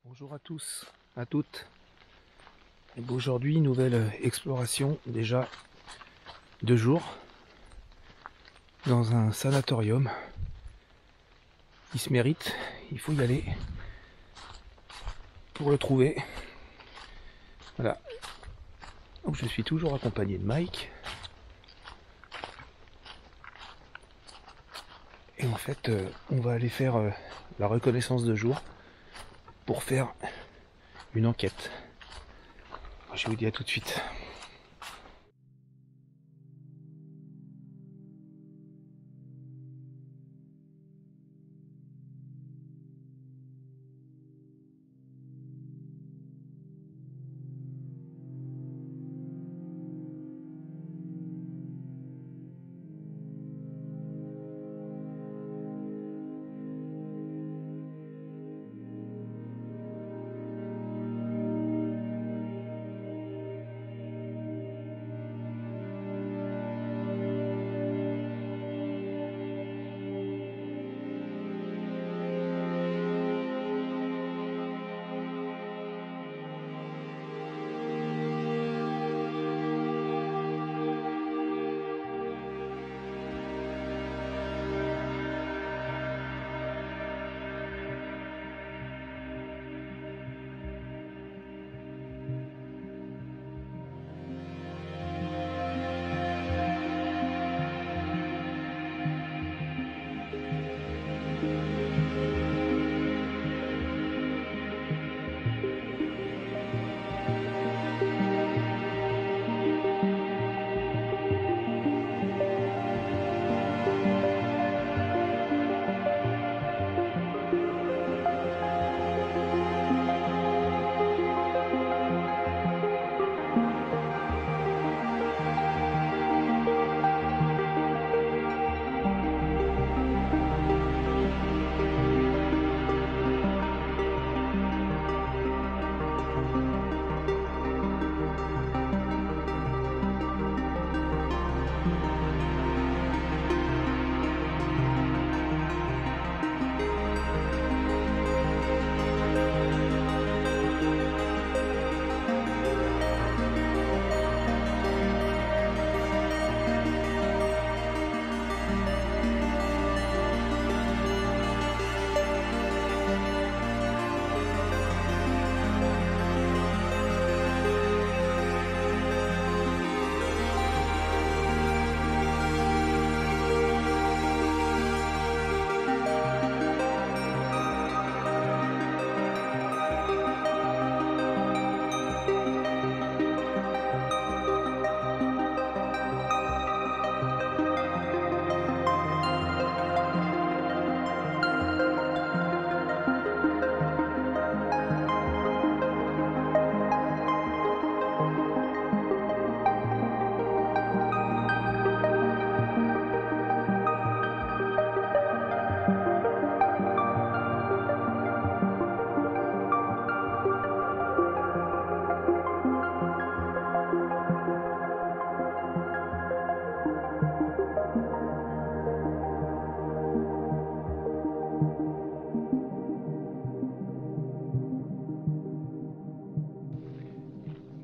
Bonjour à tous, à toutes. Et aujourd'hui, nouvelle exploration, déjà 2 jours, dans un sanatorium. Il se mérite, il faut y aller pour le trouver. Voilà. Donc, je suis toujours accompagné de Mike. Et en fait, on va aller faire la reconnaissance de jour pour faire une enquête. Je vous dis à tout de suite.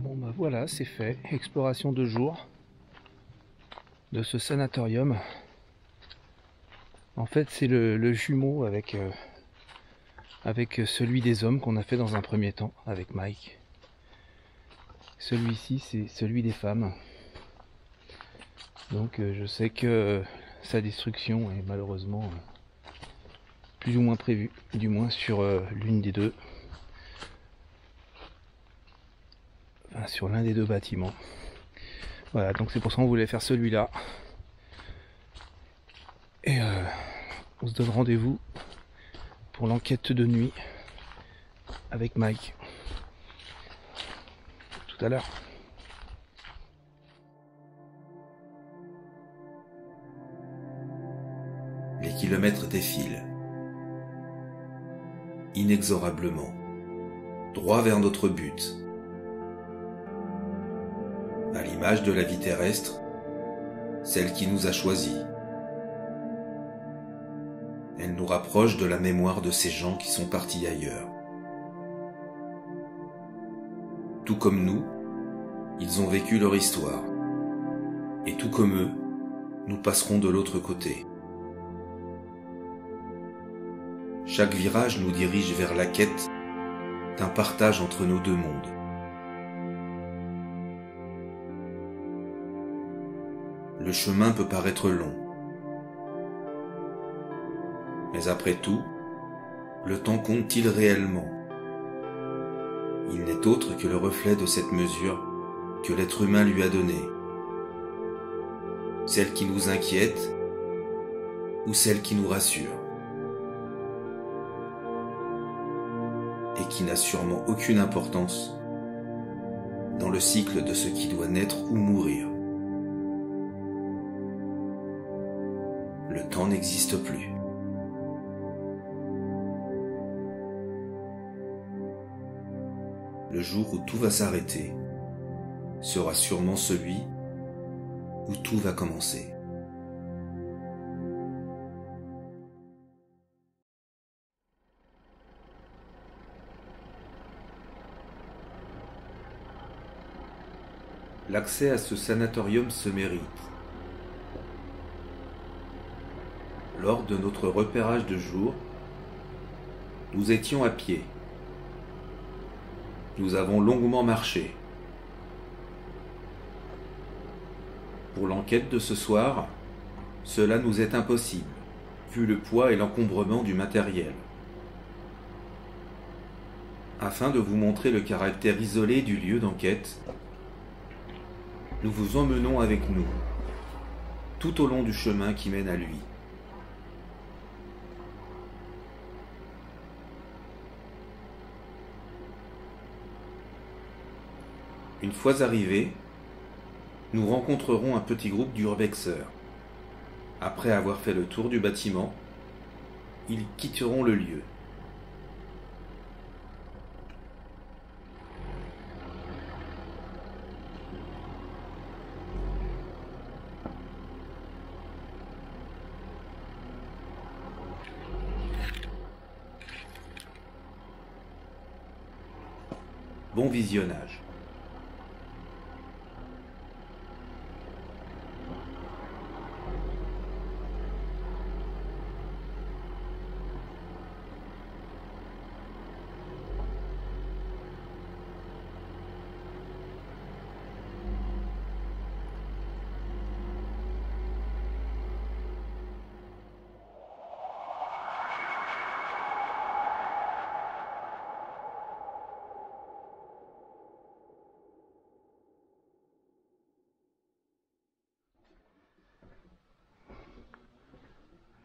Bon bah voilà, c'est fait. Exploration 2 jours de ce sanatorium. En fait, c'est le jumeau avec celui des hommes qu'on a fait dans un premier temps avec Mike. Celui-ci, c'est celui des femmes. Donc je sais que sa destruction est malheureusement plus ou moins prévue, du moins sur l'une des deux. Enfin, sur l'un des deux bâtiments. Voilà, donc c'est pour ça qu'on voulait faire celui-là. Et on se donne rendez-vous pour l'enquête de nuit avec Mike. Tout à l'heure. Les kilomètres défilent, inexorablement, droit vers notre but. À l'image de la vie terrestre, celle qui nous a choisis. Elle nous rapproche de la mémoire de ces gens qui sont partis ailleurs. Tout comme nous, ils ont vécu leur histoire. Et tout comme eux, nous passerons de l'autre côté. Chaque virage nous dirige vers la quête d'un partage entre nos deux mondes. Le chemin peut paraître long. Mais après tout, le temps compte-t-il réellement? Il n'est autre que le reflet de cette mesure que l'être humain lui a donnée. Celle qui nous inquiète ou celle qui nous rassure. Et qui n'a sûrement aucune importance dans le cycle de ce qui doit naître ou mourir. Le temps n'existe plus. Le jour où tout va s'arrêter sera sûrement celui où tout va commencer. L'accès à ce sanatorium se mérite. Lors de notre repérage de jour, nous étions à pied. Nous avons longuement marché. Pour l'enquête de ce soir, cela nous est impossible, vu le poids et l'encombrement du matériel. Afin de vous montrer le caractère isolé du lieu d'enquête, nous vous emmenons avec nous, tout au long du chemin qui mène à lui. Une fois arrivés, nous rencontrerons un petit groupe d'urbexeurs. Après avoir fait le tour du bâtiment, ils quitteront le lieu. Bon visionnage.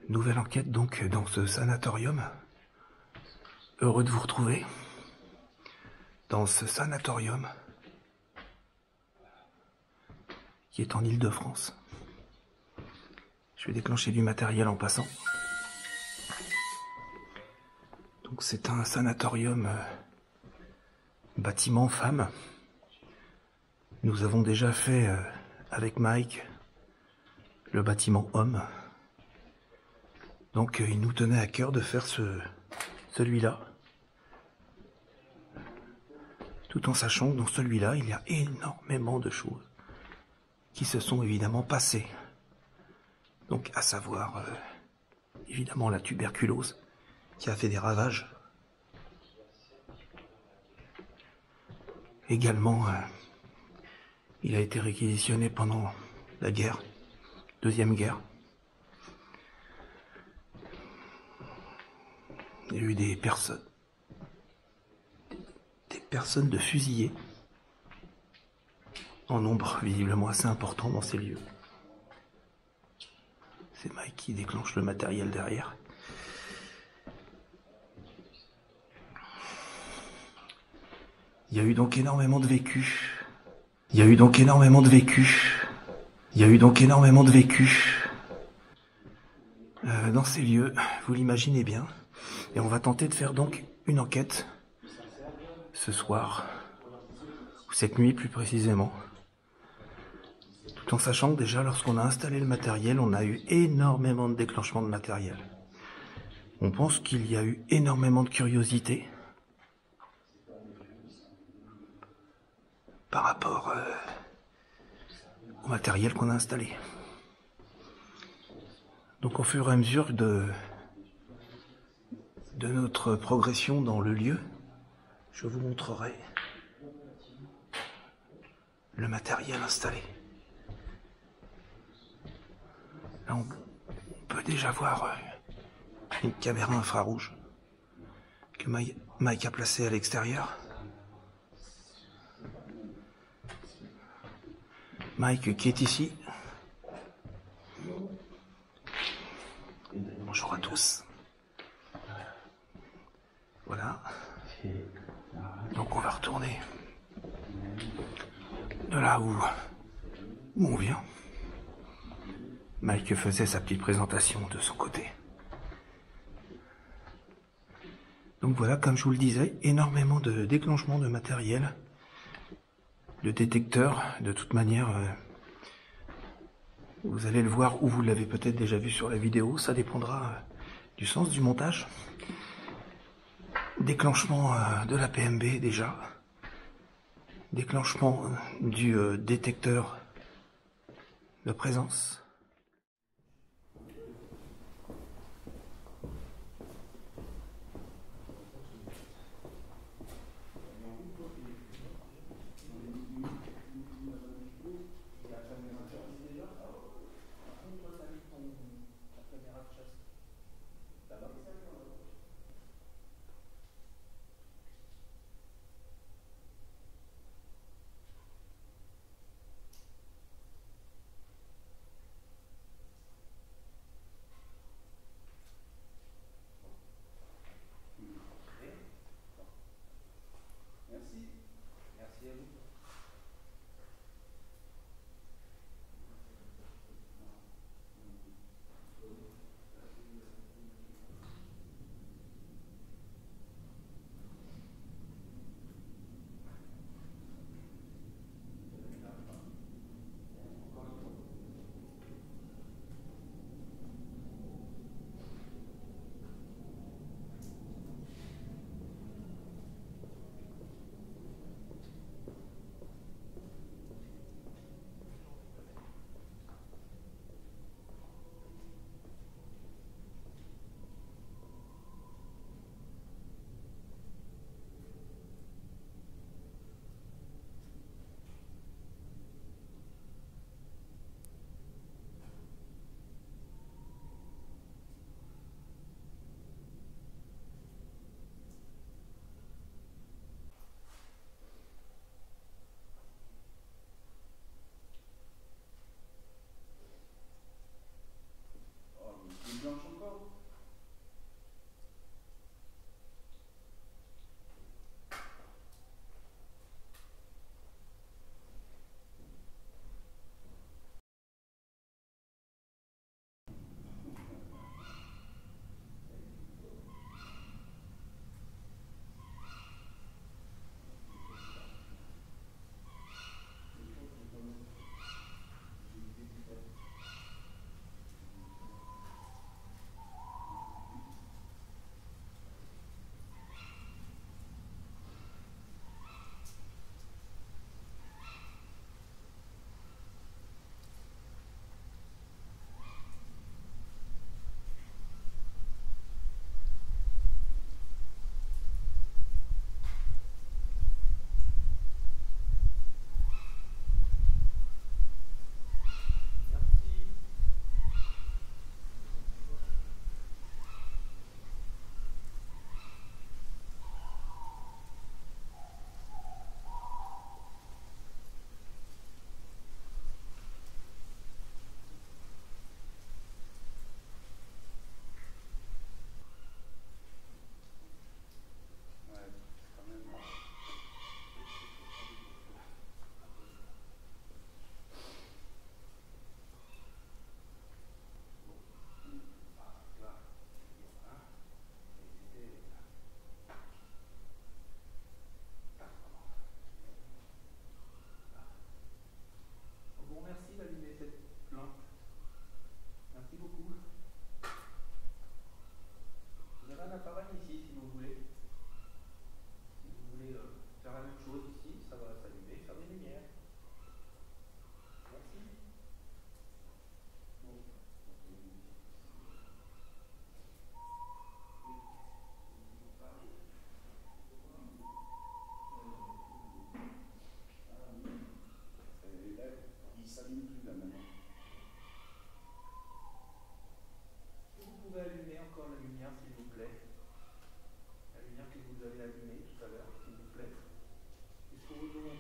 Nouvelle enquête donc dans ce sanatorium. Heureux de vous retrouver dans ce sanatorium qui est en Île-de-France. Je vais déclencher du matériel en passant. Donc c'est un sanatorium bâtiment femmes. Nous avons déjà fait avec Mike le bâtiment homme. Donc il nous tenait à cœur de faire celui-là. Tout en sachant que dans celui-là, il y a énormément de choses qui se sont évidemment passées. Donc à savoir, évidemment, la tuberculose qui a fait des ravages. Également, il a été réquisitionné pendant la guerre, deuxième guerre. Il y a eu des personnes de fusillés en nombre visiblement assez important dans ces lieux. C'est Mike qui déclenche le matériel derrière. Il y a eu donc énormément de vécu. Dans ces lieux, vous l'imaginez bien. Et on va tenter de faire donc une enquête ce soir, ou cette nuit plus précisément, tout en sachant que déjà lorsqu'on a installé le matériel, on a eu énormément de déclenchement de matériel. On pense qu'il y a eu énormément de curiosité. par rapport au matériel qu'on a installé. Donc au fur et à mesure de notre progression dans le lieu, je vous montrerai le matériel installé. Là, on peut déjà voir une caméra infrarouge que Mike a placée à l'extérieur. Mike qui est ici. Bonjour à tous. Voilà. Donc on va retourner de là où on vient. Mike faisait sa petite présentation de son côté. Donc voilà, comme je vous le disais, énormément de déclenchements de matériel, de détecteurs. De toute manière, vous allez le voir ou vous l'avez peut-être déjà vu sur la vidéo, ça dépendra du sens du montage. Déclenchement de la PMB déjà, déclenchement du détecteur de présence.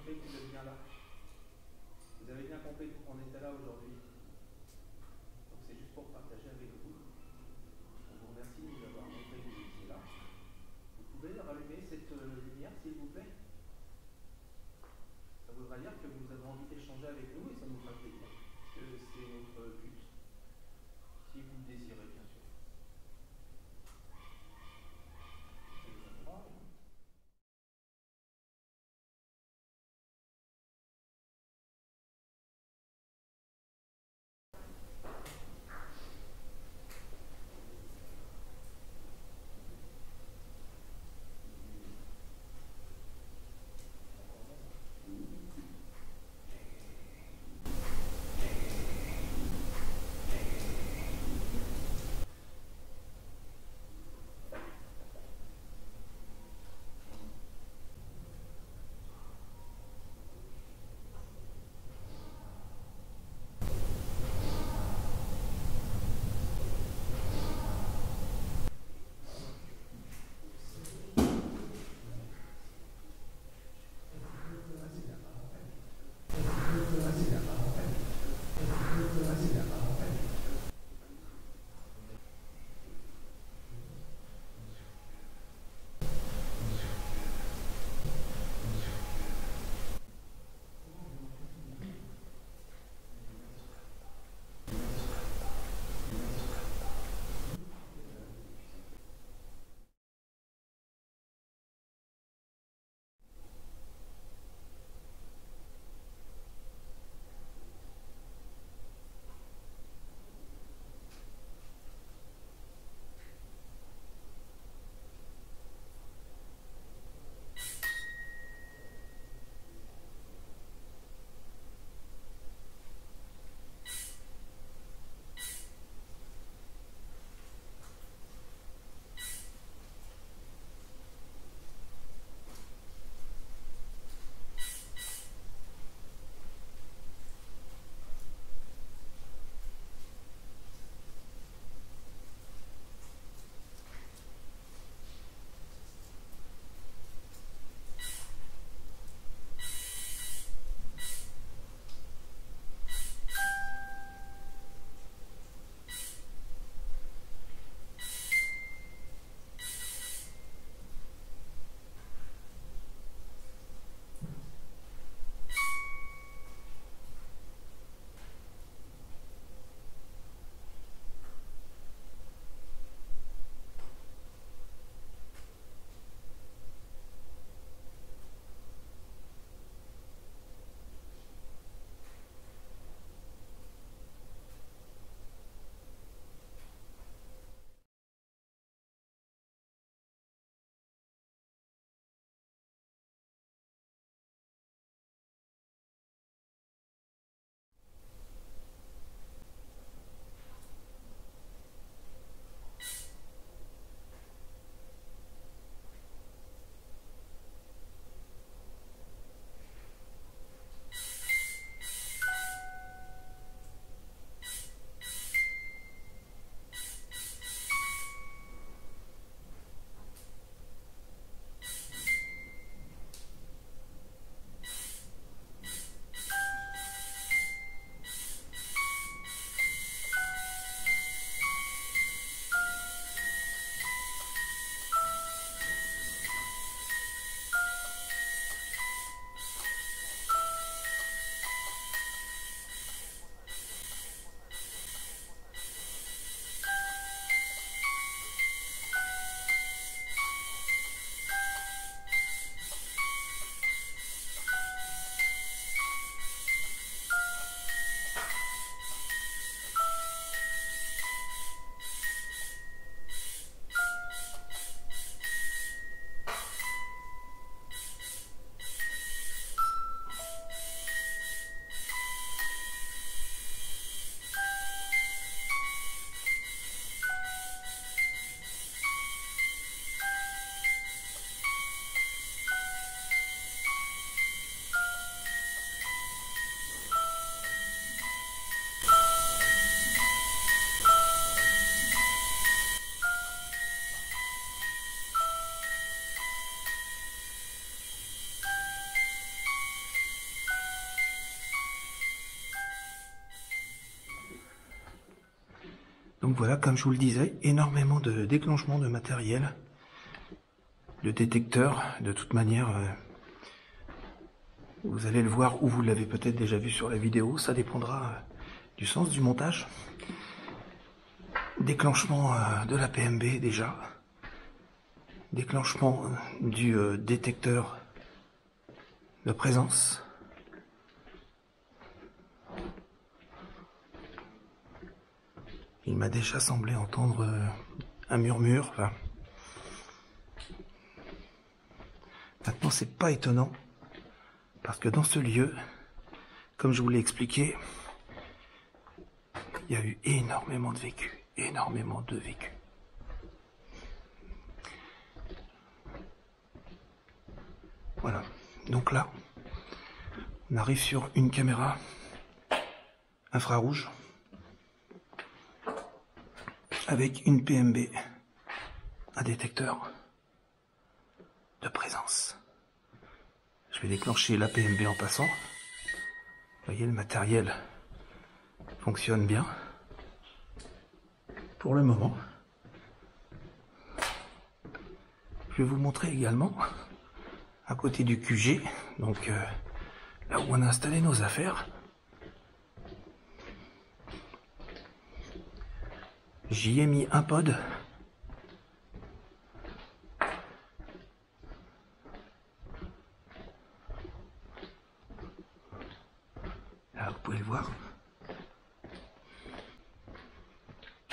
compris que vous êtes bien là. Vous avez bien compris qu'on était là aujourd'hui. Donc c'est juste pour partager avec vous. On vous remercie de nous avoir montré que vous étiez là. Vous pouvez rallumer cette lumière, s'il vous plaît? Ça voudra dire que vous avez envie d'échanger avec nous et ça nous fera plaisir. Parce que c'est notre but. Si vous le désirez, bien sûr. Donc voilà, comme je vous le disais, énormément de déclenchement de matériel, de détecteurs. De toute manière, vous allez le voir ou vous l'avez peut-être déjà vu sur la vidéo, ça dépendra du sens du montage. Déclenchement de la PMB déjà, déclenchement du détecteur de présence. Il m'a déjà semblé entendre un murmure. Enfin, maintenant, c'est pas étonnant parce que dans ce lieu, comme je vous l'ai expliqué, il y a eu énormément de vécus, énormément de vécus. Voilà. Donc là, on arrive sur une caméra infrarouge avec une PMB, un détecteur de présence. Je vais déclencher la PMB en passant. Vous voyez, le matériel fonctionne bien pour le moment. Je vais vous montrer également à côté du QG, donc là où on a installé nos affaires. J'y ai mis un pod. Là, vous pouvez le voir.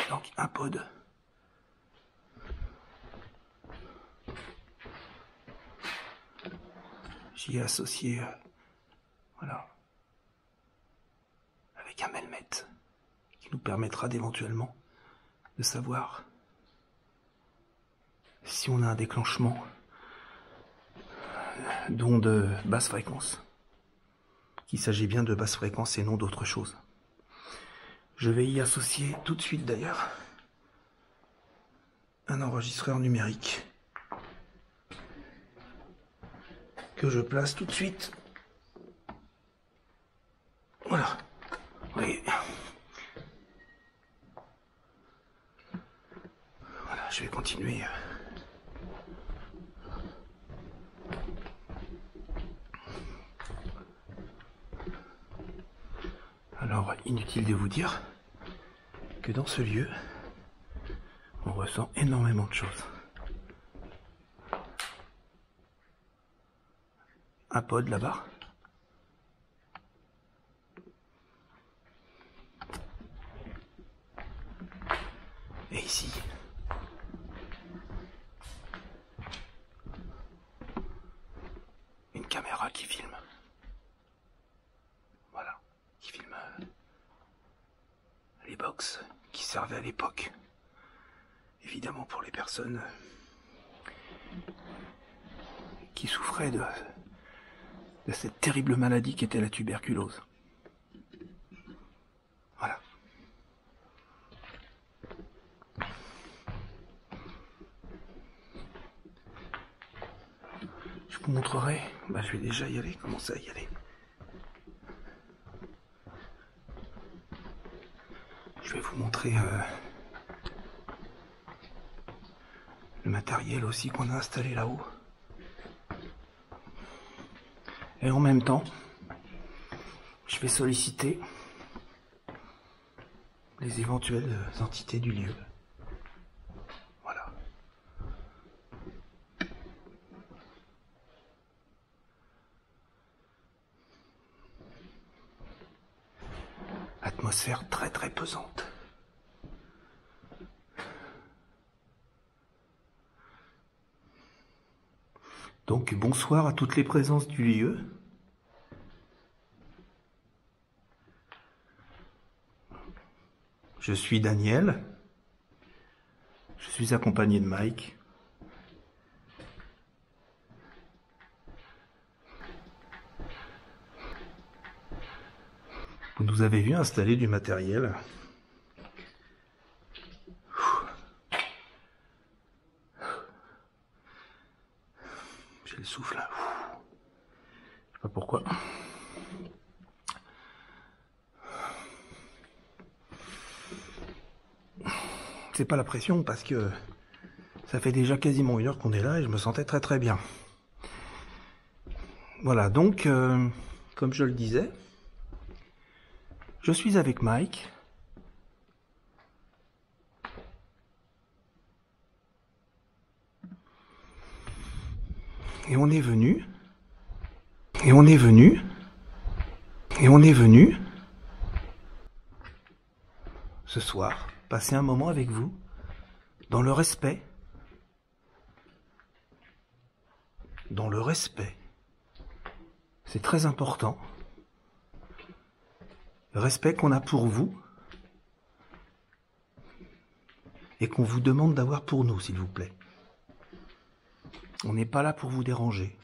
Donc un pod. J'y ai associé, voilà, avec un melmet qui nous permettra d'éventuellement de savoir si on a un déclenchement d'ondes basse fréquence, qu'il s'agit bien de basse fréquence et non d'autre chose. Je vais y associer tout de suite d'ailleurs un enregistreur numérique que je place tout de suite. Voilà. Oui. Voilà, je vais continuer. Alors, inutile de vous dire que dans ce lieu, on ressent énormément de choses. Un pod là-bas. Et ici. Une caméra qui filme. Voilà. Qui filme les box qui servaient à l'époque. Évidemment pour les personnes qui souffraient de cette terrible maladie qu'était la tuberculose. Voilà. Je vous montrerai, je vais déjà y aller, commencer à y aller. Je vais vous montrer le matériel aussi qu'on a installé là-haut. Et en même temps, je vais solliciter les éventuelles entités du lieu. Voilà. Atmosphère très très pesante. Donc bonsoir à toutes les présences du lieu. Je suis Daniel. Je suis accompagné de Mike. Vous nous avez vu installer du matériel. J'ai le souffle. Je sais pas pourquoi. c'est pas la pression parce que ça fait déjà quasiment 1 heure qu'on est là et je me sentais très très bien. Voilà, donc, comme je le disais, je suis avec Mike. Et on est venu ce soir passer un moment avec vous dans le respect. Dans le respect. C'est très important. Le respect qu'on a pour vous et qu'on vous demande d'avoir pour nous, s'il vous plaît. On n'est pas là pour vous déranger.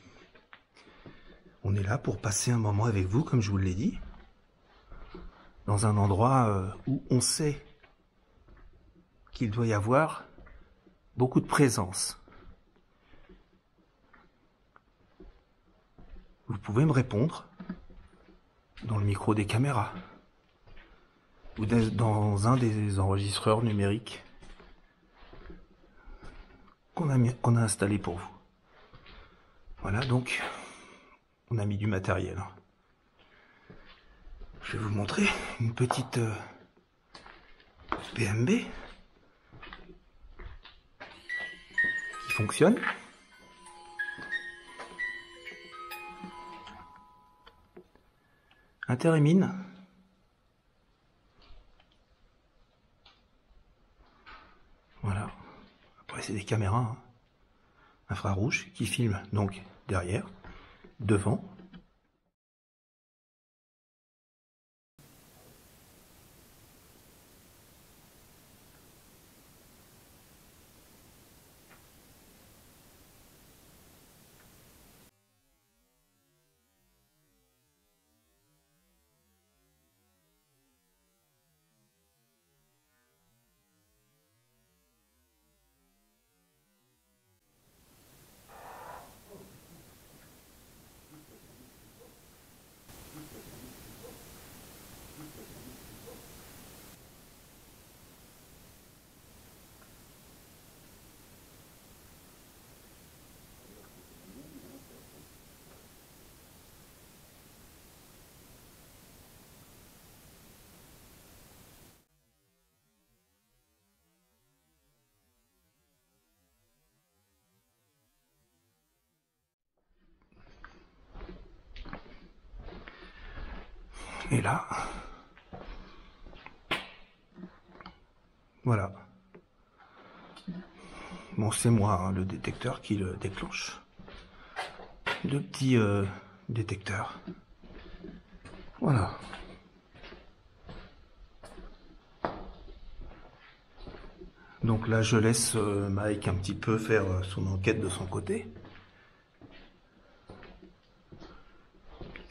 On est là pour passer un moment avec vous, comme je vous l'ai dit, dans un endroit où on sait qu'il doit y avoir beaucoup de présence. Vous pouvez me répondre dans le micro des caméras ou dans un des enregistreurs numériques qu'on a installé pour vous. Voilà, donc on a mis du matériel. Je vais vous montrer une petite PMB qui fonctionne. Inter-et-mine. Voilà. Après c'est des caméras infrarouges qui filment donc derrière, devant. Et là, voilà. Bon, c'est moi, le détecteur qui le déclenche. 2 petits détecteurs. Voilà. Donc là, je laisse Mike un petit peu faire son enquête de son côté.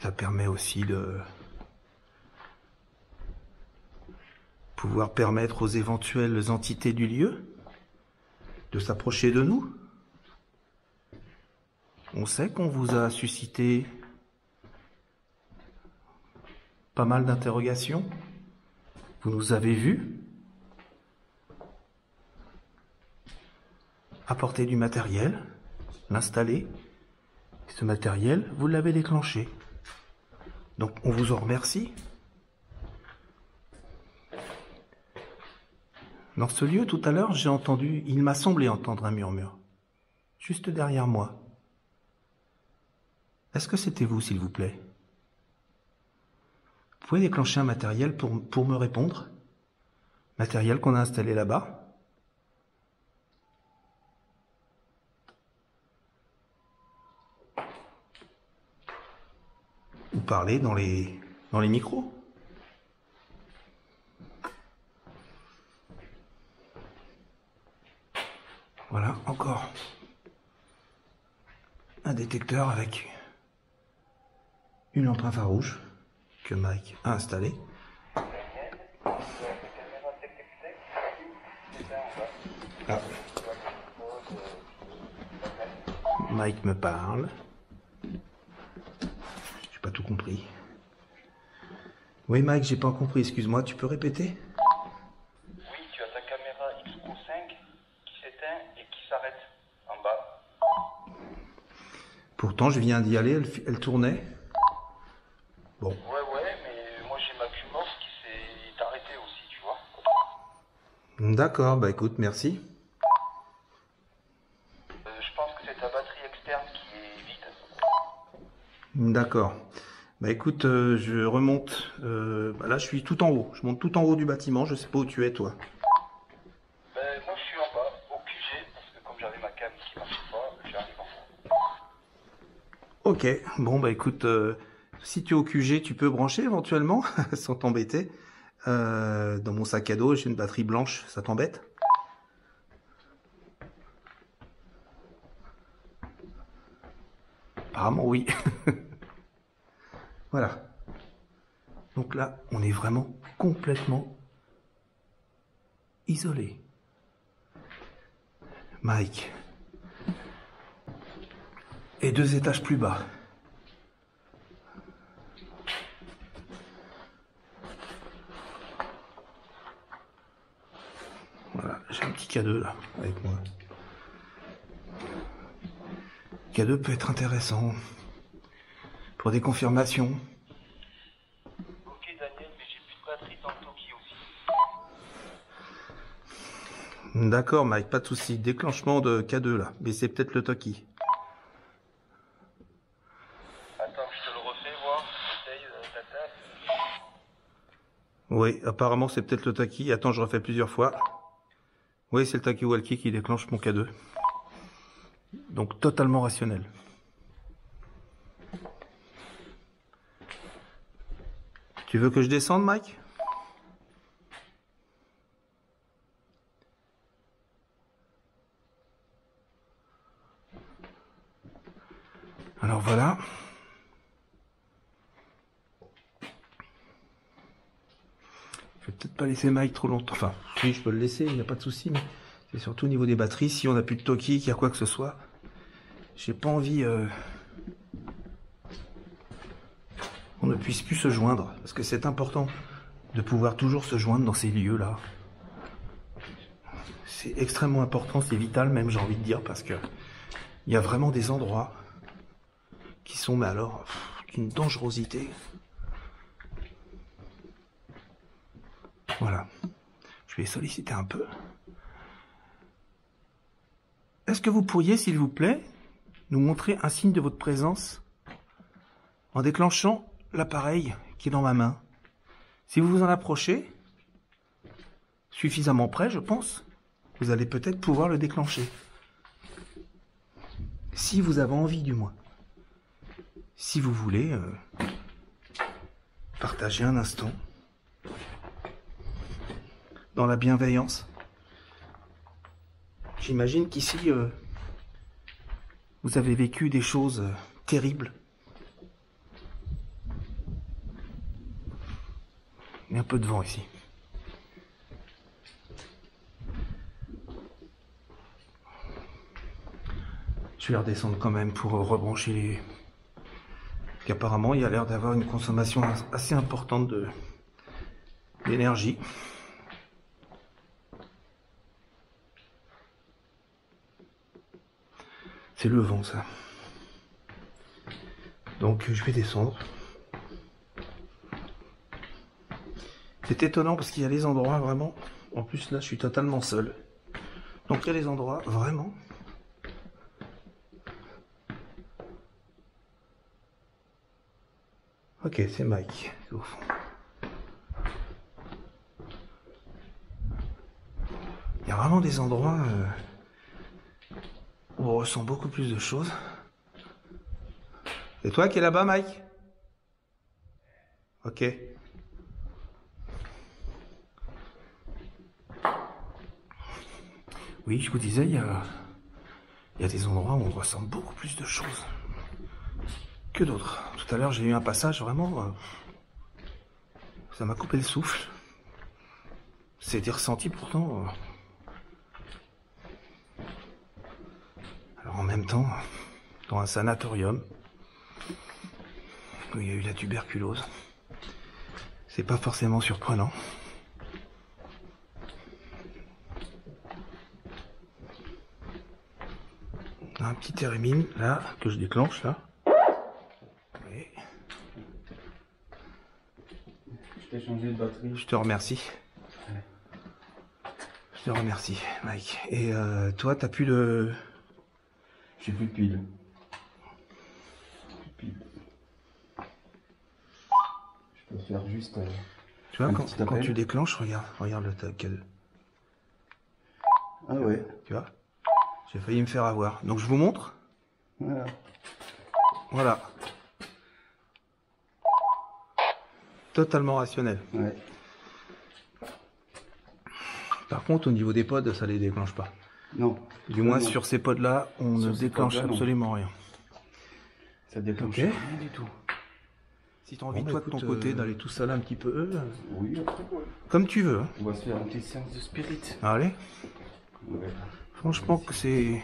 Ça permet aussi de pouvoir permettre aux éventuelles entités du lieu de s'approcher de nous. On sait qu'on vous a suscité pas mal d'interrogations. Vous nous avez vus apporter du matériel, l'installer. Ce matériel, vous l'avez déclenché. Donc on vous en remercie. Dans ce lieu, tout à l'heure, il m'a semblé entendre un murmure, juste derrière moi. Est-ce que c'était vous, s'il vous plaît? Vous pouvez déclencher un matériel pour me répondre? Matériel qu'on a installé là-bas? Ou parler dans les micros? Voilà, encore un détecteur avec une lampe infrarouge que Mike a installée. Ah. Mike me parle. J'ai pas tout compris. Oui Mike, j'ai pas compris, excuse-moi, tu peux répéter? Oui, tu as ta caméra X-Pro pourtant je viens d'y aller, elle tournait. Bon. Ouais, mais moi j'ai ma cumulance qui s'est arrêtée aussi, tu vois. D'accord, bah écoute, merci. Je pense que c'est ta batterie externe qui est vide. D'accord. Bah écoute, je remonte. Bah là, je suis tout en haut. Je monte tout en haut du bâtiment. Je sais pas où tu es, toi. Moi je suis en bas, au QG, parce que comme j'avais ma cam qui marchait pas, j'arrive en haut. Ok. Bon, bah écoute, si tu es au QG, tu peux brancher éventuellement, sans t'embêter. Dans mon sac à dos, j'ai une batterie blanche. Ça t'embête? Apparemment, oui. Voilà. Donc là, on est vraiment complètement isolé. Mike. Et 2 étages plus bas. Voilà, j'ai un petit K2 là, avec moi. K2 peut être intéressant pour des confirmations. Ok Daniel, mais j'ai plus de batterie dans le Toki aussi. D'accord Mike, pas de souci. Déclenchement de K2 là, mais c'est peut-être le Toki. Attends, je te le refais voir, essaye ta tasse. Oui, apparemment c'est peut-être le Toki. Attends, je refais plusieurs fois. Oui, c'est le Talkie-Walkie qui déclenche mon K2. Donc totalement rationnel. Tu veux que je descende, Mike? Alors voilà. Je vais peut-être pas laisser Mike trop longtemps. Enfin, oui, je peux le laisser, il n'y a pas de souci. Mais c'est surtout au niveau des batteries. Si on n'a plus de Toki, qu'il y a quoi que ce soit, j'ai pas envie qu'on ne puisse plus se joindre. Parce que c'est important de pouvoir toujours se joindre dans ces lieux-là. C'est extrêmement important, c'est vital même, j'ai envie de dire, parce que il y a vraiment des endroits qui sont, mais alors, d'une dangerosité. Voilà. Je vais solliciter un peu. Est-ce que vous pourriez, s'il vous plaît, nous montrer un signe de votre présence en déclenchant l'appareil qui est dans ma main? Si vous vous en approchez, suffisamment près, je pense, vous allez peut-être pouvoir le déclencher. Si vous avez envie, du moins. Si vous voulez partager un instant dans la bienveillance. J'imagine qu'ici, vous avez vécu des choses terribles. Il y a un peu de vent ici. Je vais redescendre quand même pour rebrancher les... Qu'apparemment, il y a l'air d'avoir une consommation assez importante d'énergie. C'est le vent, ça. Donc, je vais descendre. C'est étonnant parce qu'il y a les endroits vraiment... En plus, là, je suis totalement seul. Donc, il y a les endroits vraiment... Ok, c'est Mike, au fond. Il y a vraiment des endroits où on ressent beaucoup plus de choses. C'est toi qui es là-bas, Mike? Ok. Oui, je vous disais, il y a des endroits où on ressent beaucoup plus de choses que d'autres. Tout à l'heure, j'ai eu un passage vraiment... ça m'a coupé le souffle. C'était ressenti pourtant... Alors en même temps, dans un sanatorium, où il y a eu la tuberculose, c'est pas forcément surprenant. Un petit thérémine, là, que je déclenche, là. t'ai changé de batterie. Je te remercie. Je te remercie, Mike. Et toi, t'as plus de... J'ai plus de piles. Plus de piles. Je peux faire juste... Tu vois, un quand, petit quand appel. tu déclenches, regarde le tag. Ah ouais. Tu vois? J'ai failli me faire avoir. Donc je vous montre. Voilà. Voilà. Totalement rationnel. Ouais. Par contre, au niveau des pods, ça les déclenche pas. Non. Du moins, non. sur ces pods-là, on Sur ne ces déclenche pods-là, non. absolument rien. Ça déclenche Ok. rien du tout. Si tu as envie, Bon, toi, bah, de ton écoute, côté, d'aller tout seul un petit peu, Oui, après. comme tu veux. Hein. On va se faire une petite séance de spirit. Allez. Ouais. Franchement, que c'est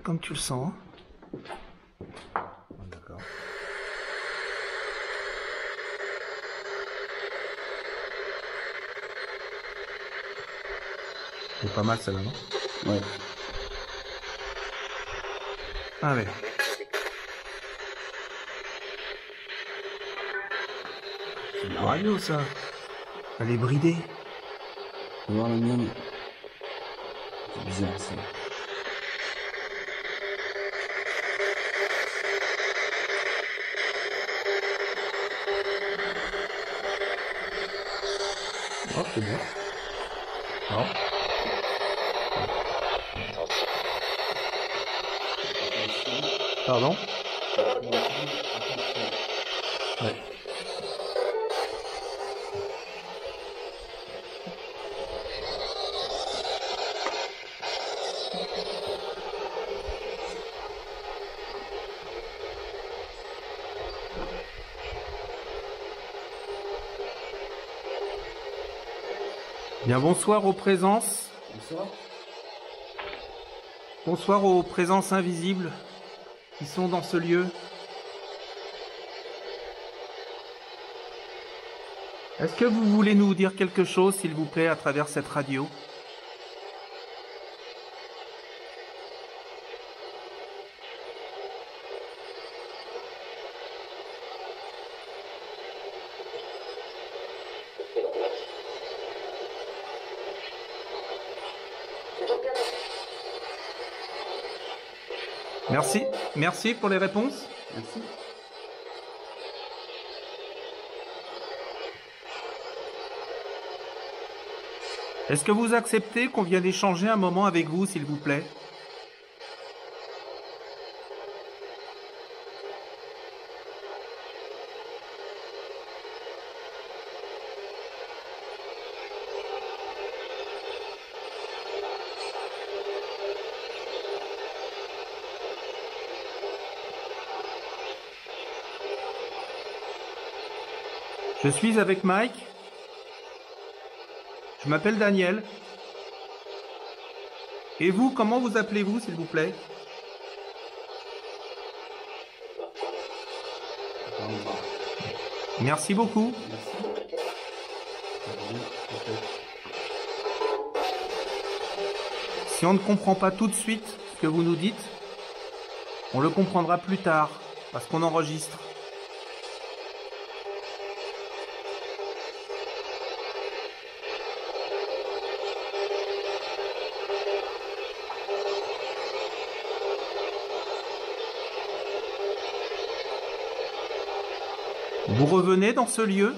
comme tu le sens. Hein. D'accord. C'est pas mal, celle-là, non? Ouais. Allez. C'est la radio, ça. Elle est bridée. On va voir la mienne. C'est bizarre ça. Oh, c'est bien. Non. Pardon? Ouais. Bien, bonsoir aux présences. Bonsoir. Bonsoir aux présences invisibles qui sont dans ce lieu. Est-ce que vous voulez nous dire quelque chose, s'il vous plaît, à travers cette radio? Merci. Merci pour les réponses. Merci. Est-ce que vous acceptez qu'on vienne échanger un moment avec vous, s'il vous plaît? Je suis avec Mike. Je m'appelle Daniel. Et vous, comment vous appelez-vous, s'il vous plaît? Merci beaucoup. Si on ne comprend pas tout de suite ce que vous nous dites, on le comprendra plus tard, parce qu'on enregistre. Vous revenez dans ce lieu?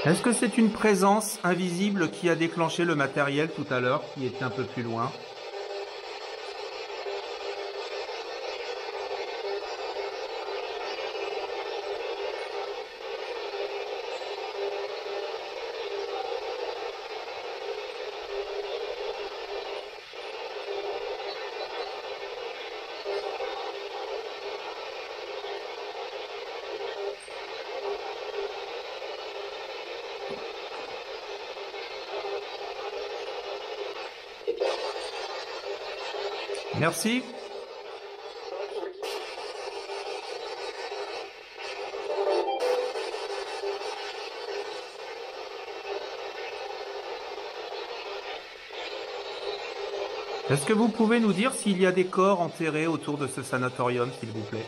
Est-ce que c'est une présence invisible qui a déclenché le matériel tout à l'heure, qui était un peu plus loin? Merci. Est-ce que vous pouvez nous dire s'il y a des corps enterrés autour de ce sanatorium, s'il vous plaît?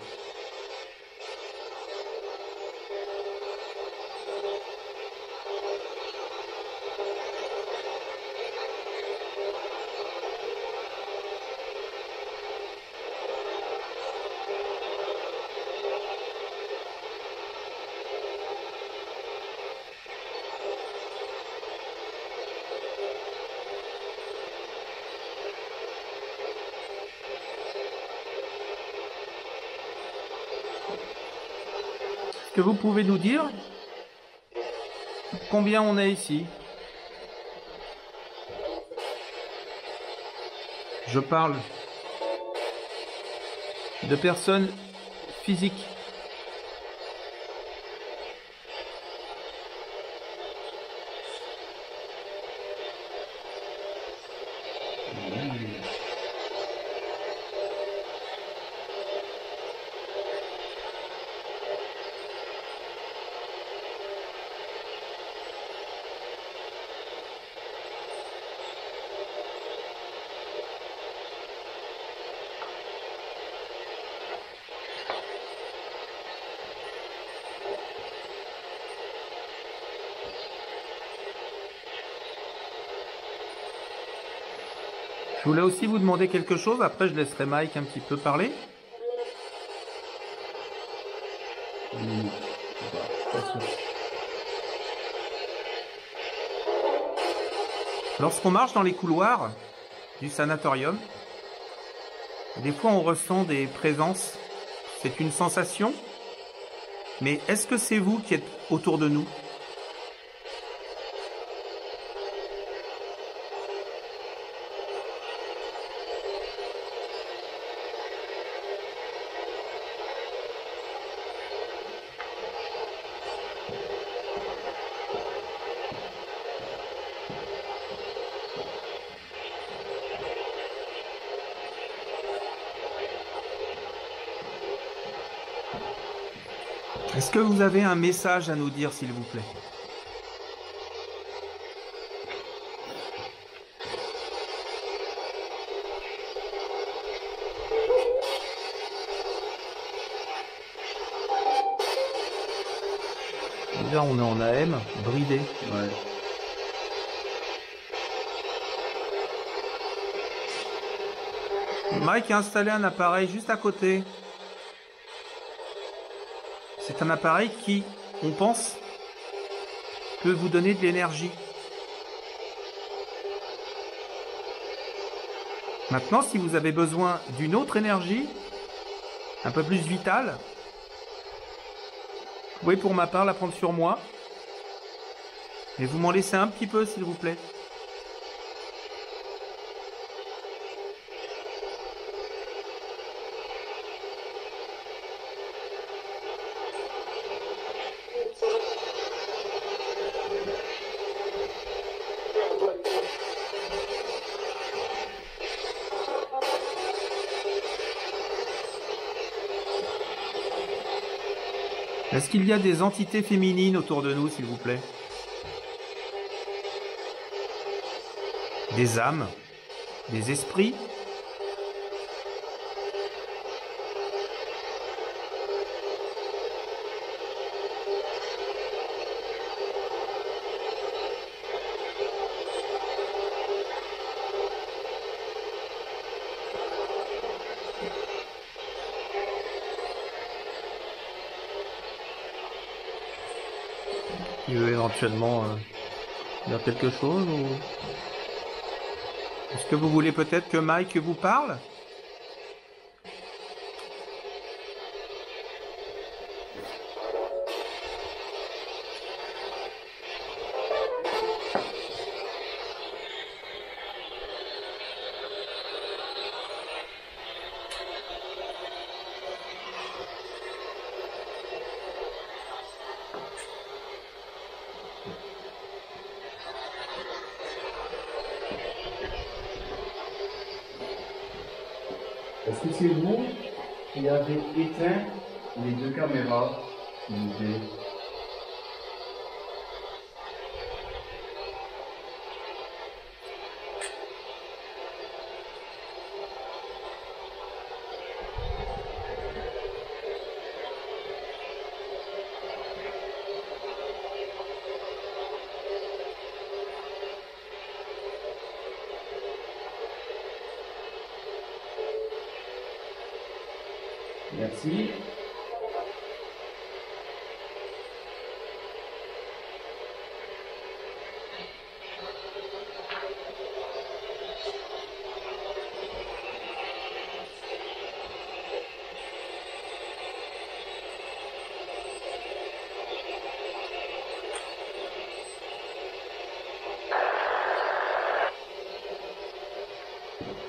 Est-ce que vous pouvez nous dire combien on est ici? Je parle de personnes physiques. Je voulais aussi vous demander quelque chose, après je laisserai Mike un petit peu parler. Lorsqu'on marche dans les couloirs du sanatorium, des fois on ressent des présences, c'est une sensation, mais est-ce que c'est vous qui êtes autour de nous ? Est-ce que vous avez un message à nous dire, s'il vous plaît ? Déjà, on est en AM, bridé. Ouais. Mike a installé un appareil juste à côté. C'est un appareil qui, on pense, peut vous donner de l'énergie. Maintenant, si vous avez besoin d'une autre énergie, un peu plus vitale, vous pouvez pour ma part la prendre sur moi. Et vous m'en laissez un petit peu, s'il vous plaît. Est-ce qu'il y a des entités féminines autour de nous, s'il vous plaît? Des âmes? Des esprits? Tu veux éventuellement dire quelque chose ou... Est-ce que vous voulez peut-être que Mike vous parle? Est-ce que c'est vous qui avez éteint les deux caméras, s'il vous plaît? Merci.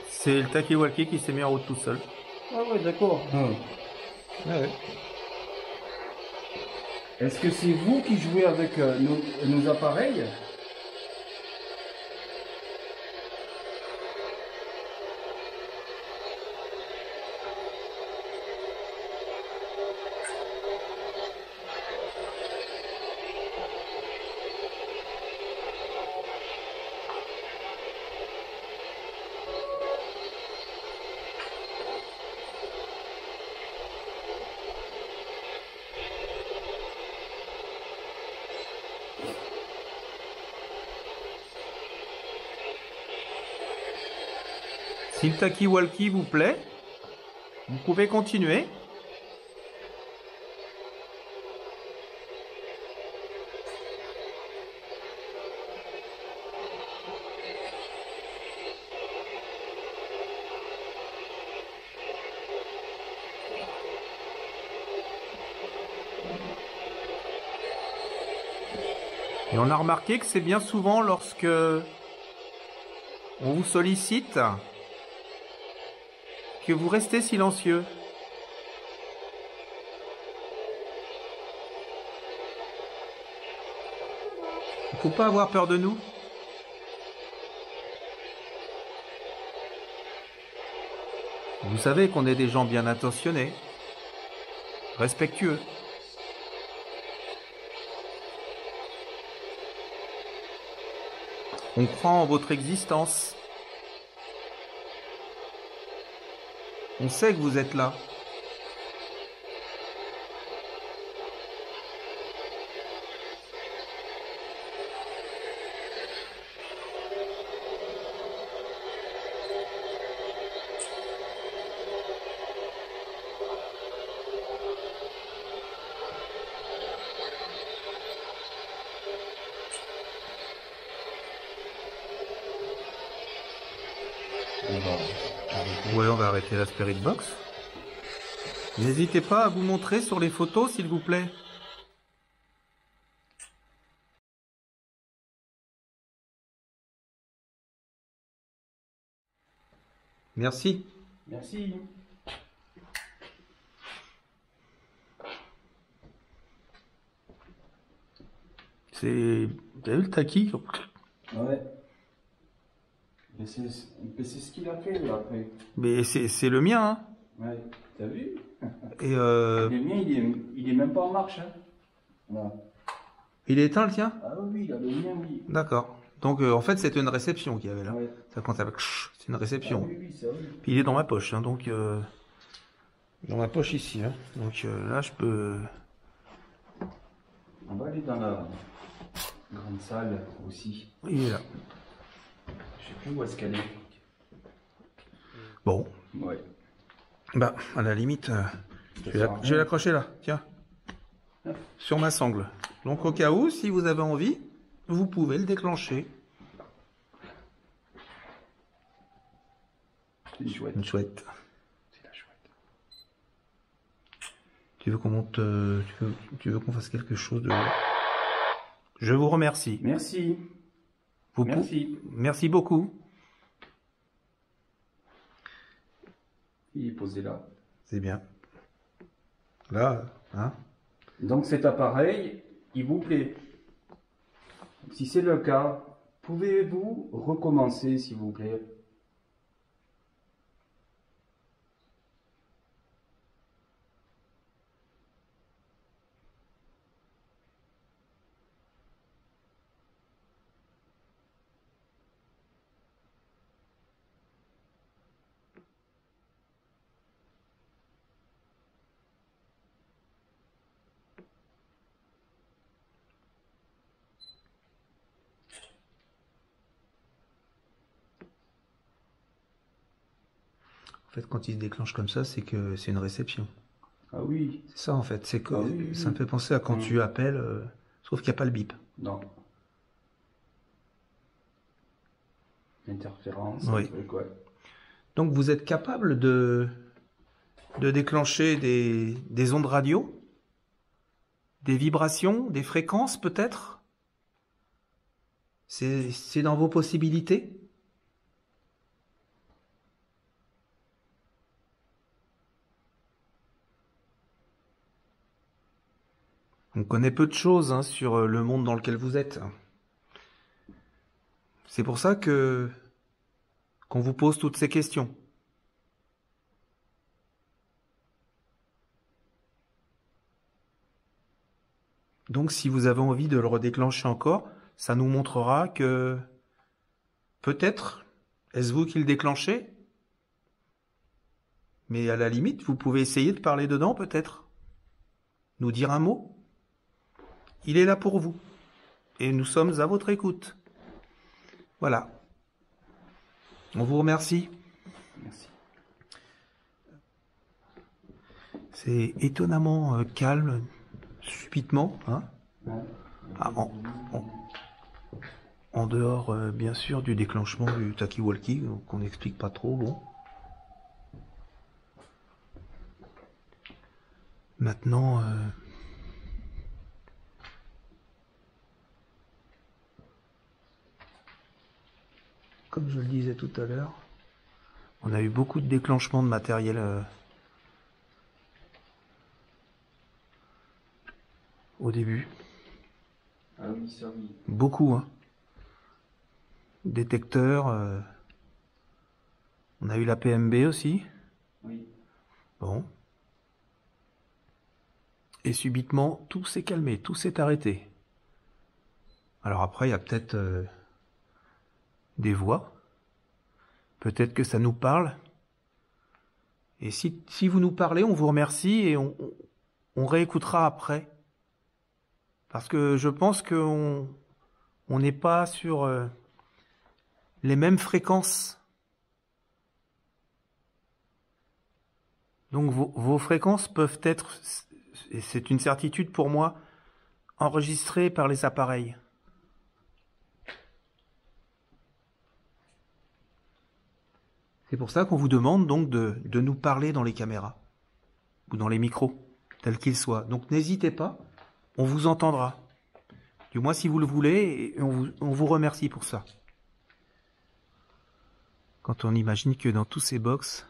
C'est le talkie-walkie qui s'est mis en route tout seul. Ah ouais, d'accord. Ouais. Est-ce que c'est vous qui jouez avec nos appareils? Si le talkie-walkie vous plaît, vous pouvez continuer. Et on a remarqué que c'est bien souvent lorsque on vous sollicite que vous restez silencieux. Il ne faut pas avoir peur de nous. Vous savez qu'on est des gens bien intentionnés, respectueux. On croit en votre existence. On sait que vous êtes là. Ouais, on va arrêter la Spirit Box. N'hésitez pas à vous montrer sur les photos, s'il vous plaît. Merci. Merci. C'est... T'as vu le taki? Ouais. Mais c'est ce qu'il a fait là, après. Mais c'est le mien, hein. Ouais. T'as vu? Et Le mien, il est même pas en marche. Hein. Voilà. il est éteint, le tien? Ah oui, il a le mien, oui. D'accord. Donc en fait, c'était une réception qu'il y avait là. Ouais. Ça compte avec... C'est une réception. Ah oui, oui, ça oui. Puis il est dans ma poche, hein, donc... Dans ma poche ici, hein. Donc là, je peux... On va aller dans la grande salle aussi. Il est là. Je sais plus où est-ce qu'elle est. Bon. Ouais. Bah, à la limite, je vais l'accrocher là, tiens. Sur ma sangle. Donc au cas où, si vous avez envie, vous pouvez le déclencher. C'est chouette. Une chouette. C'est la chouette. Tu veux qu'on monte... tu veux qu'on fasse quelque chose de... Je vous remercie. Merci. Merci. Merci beaucoup. Il est posé là. C'est bien. Là, hein? Donc cet appareil, il vous plaît. Si c'est le cas, pouvez-vous recommencer, s'il vous plaît? En fait, quand il se déclenche comme ça, c'est que c'est une réception. Ah oui. C'est ça, en fait. C'est que Ah oui, ça me fait penser à quand tu appelles, sauf qu'il n'y a pas le bip. Non. Interférence, Oui. un truc, ouais. Donc, vous êtes capable de déclencher des ondes radio, des vibrations, des fréquences, peut-être? C'est dans vos possibilités? On connaît peu de choses hein, sur le monde dans lequel vous êtes. C'est pour ça qu'on vous pose toutes ces questions. Donc si vous avez envie de le redéclencher encore, ça nous montrera que peut-être, est-ce vous qui le déclenchez? Mais à la limite, vous pouvez essayer de parler dedans peut-être. Nous dire un mot. Il est là pour vous. Et nous sommes à votre écoute. Voilà. On vous remercie. Merci. C'est étonnamment calme, subitement. Hein ah, en dehors, bien sûr, du déclenchement du talkie-walkie, qu'on n'explique pas trop. Bon. Maintenant... Comme je le disais tout à l'heure, on a eu beaucoup de déclenchements de matériel au début. Ah oui, ça oui. Beaucoup, hein. Détecteurs. On a eu la PMB aussi. Oui. Bon. Et subitement, tout s'est calmé, tout s'est arrêté. Alors après, il y a peut-être des voix. Peut-être que ça nous parle. Et si vous nous parlez, on vous remercie et on réécoutera après. Parce que je pense qu'on n'est pas sur les mêmes fréquences. Donc vos fréquences peuvent être, et c'est une certitude pour moi, enregistrées par les appareils. C'est pour ça qu'on vous demande donc de nous parler dans les caméras ou dans les micros, tels qu'ils soient. Donc n'hésitez pas, on vous entendra. Du moins si vous le voulez, et on vous remercie pour ça. Quand on imagine que dans tous ces box,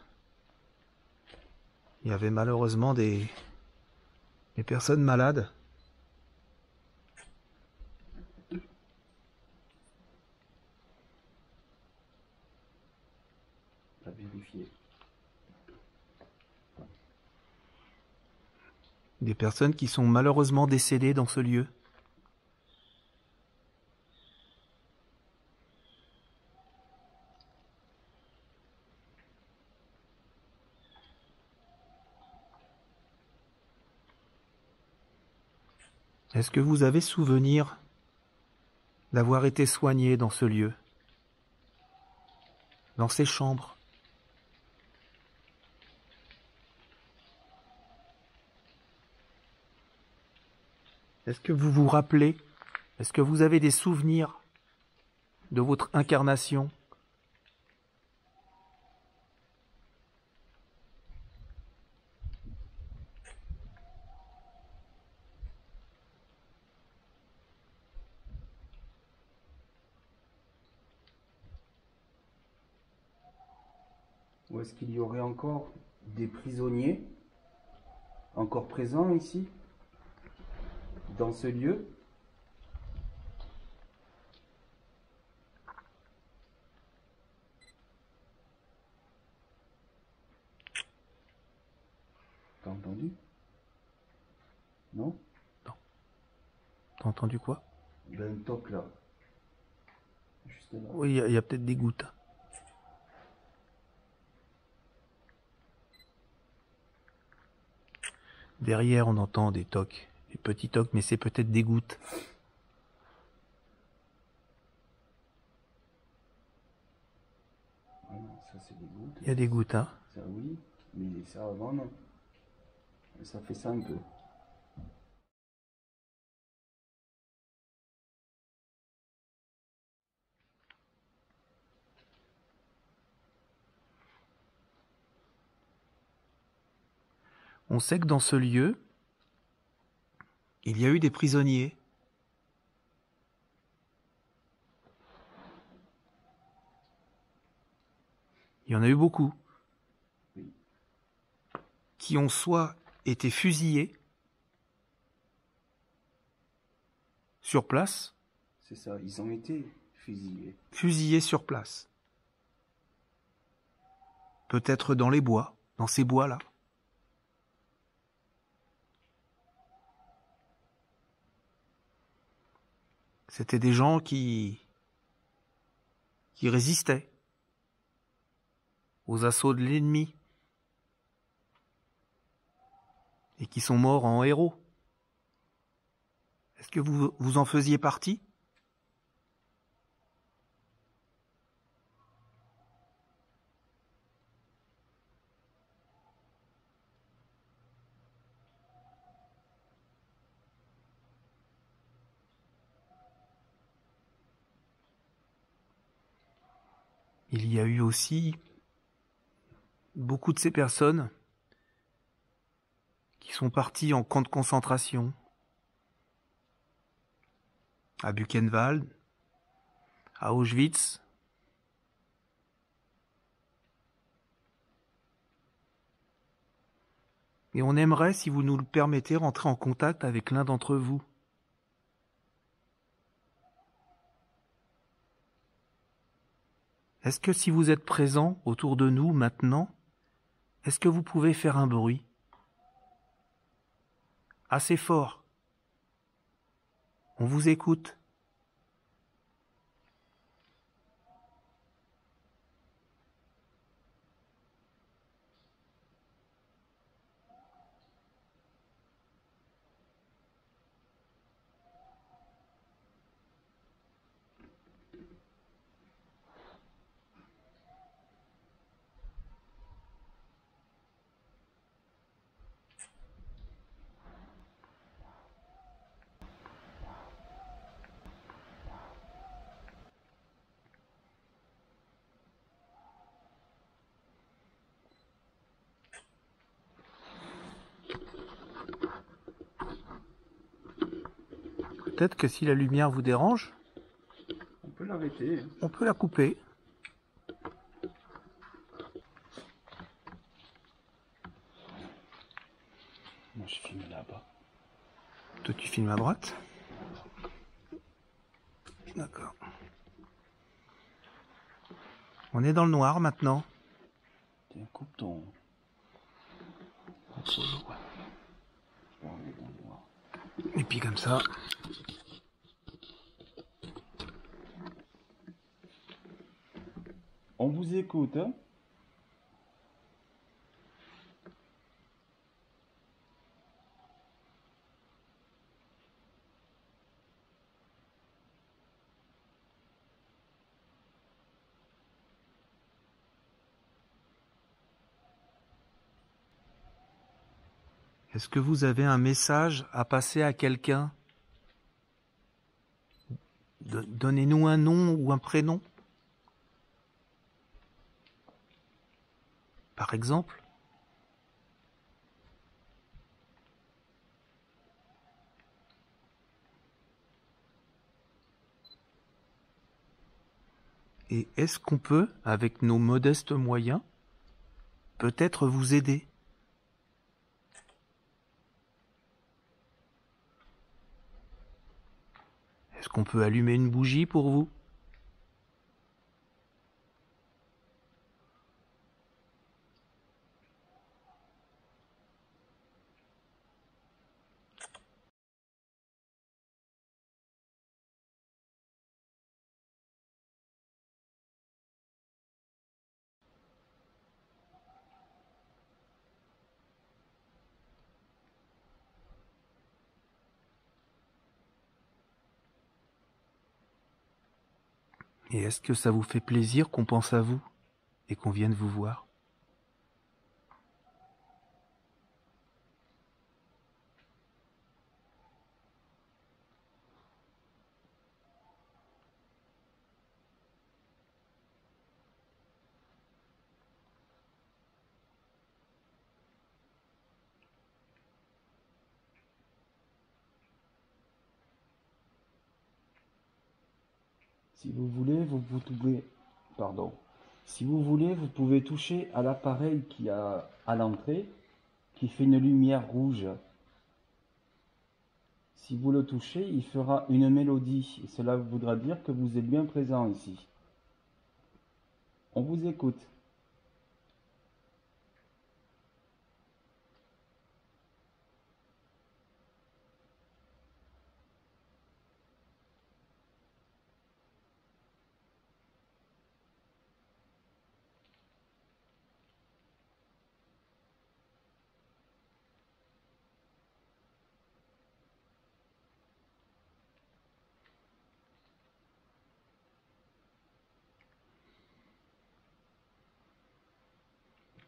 il y avait malheureusement des personnes malades. À vérifier. Des personnes qui sont malheureusement décédées dans ce lieu. Est-ce que vous avez souvenir d'avoir été soigné dans ce lieu, dans ces chambres? Est-ce que vous vous rappelez? Est-ce que vous avez des souvenirs de votre incarnation? Ou est-ce qu'il y aurait encore des prisonniers encore présents ici, dans ce lieu? T'as entendu? Non? Non. T'as entendu quoi? Il y a un toc là. Juste là. Oui, il y a peut-être des gouttes. Derrière, on entend des tocs, des petits tocs, mais c'est peut-être des gouttes. Ah non, Ça, c'est des gouttes. Il y a des gouttes, hein. Ça, oui. Mais ça, avant, non. Ça fait ça un peu. On sait que dans ce lieu, il y a eu des prisonniers. Il y en a eu beaucoup. Oui. Qui ont soit été fusillés sur place, C'est ça, ils ont été fusillés. fusillés sur place. Peut-être dans les bois, dans ces bois-là. C'était des gens qui résistaient aux assauts de l'ennemi et qui sont morts en héros. Est-ce que vous en faisiez partie ? Il y a eu aussi beaucoup de ces personnes qui sont parties en camp de concentration, à Buchenwald, à Auschwitz. Et on aimerait, si vous nous le permettez, rentrer en contact avec l'un d'entre vous. Est-ce que si vous êtes présent autour de nous maintenant, est-ce que vous pouvez faire un bruit assez fort? On vous écoute. Peut-être que si la lumière vous dérange, On peut l'arrêter. Hein. on peut la couper. Moi, je filme là-bas. Toi, tu filmes à droite. D'accord. On est dans le noir maintenant. Tiens, coupe ton. Solo, ouais. Je vais enlever dans le noir. Et puis comme ça. On vous écoute, hein? Est-ce que vous avez un message à passer à quelqu'un ? Donnez-nous un nom ou un prénom. Par exemple. Et est-ce qu'on peut, avec nos modestes moyens, peut-être vous aider ? Est-ce qu'on peut allumer une bougie pour vous ? Et est-ce que ça vous fait plaisir qu'on pense à vous ? et qu'on vienne vous voir. Si vous voulez, vous pouvez, pardon. Si vous voulez, vous pouvez toucher à l'appareil qui a à l'entrée, qui fait une lumière rouge. Si vous le touchez, il fera une mélodie, et cela voudra dire que vous êtes bien présent ici. On vous écoute.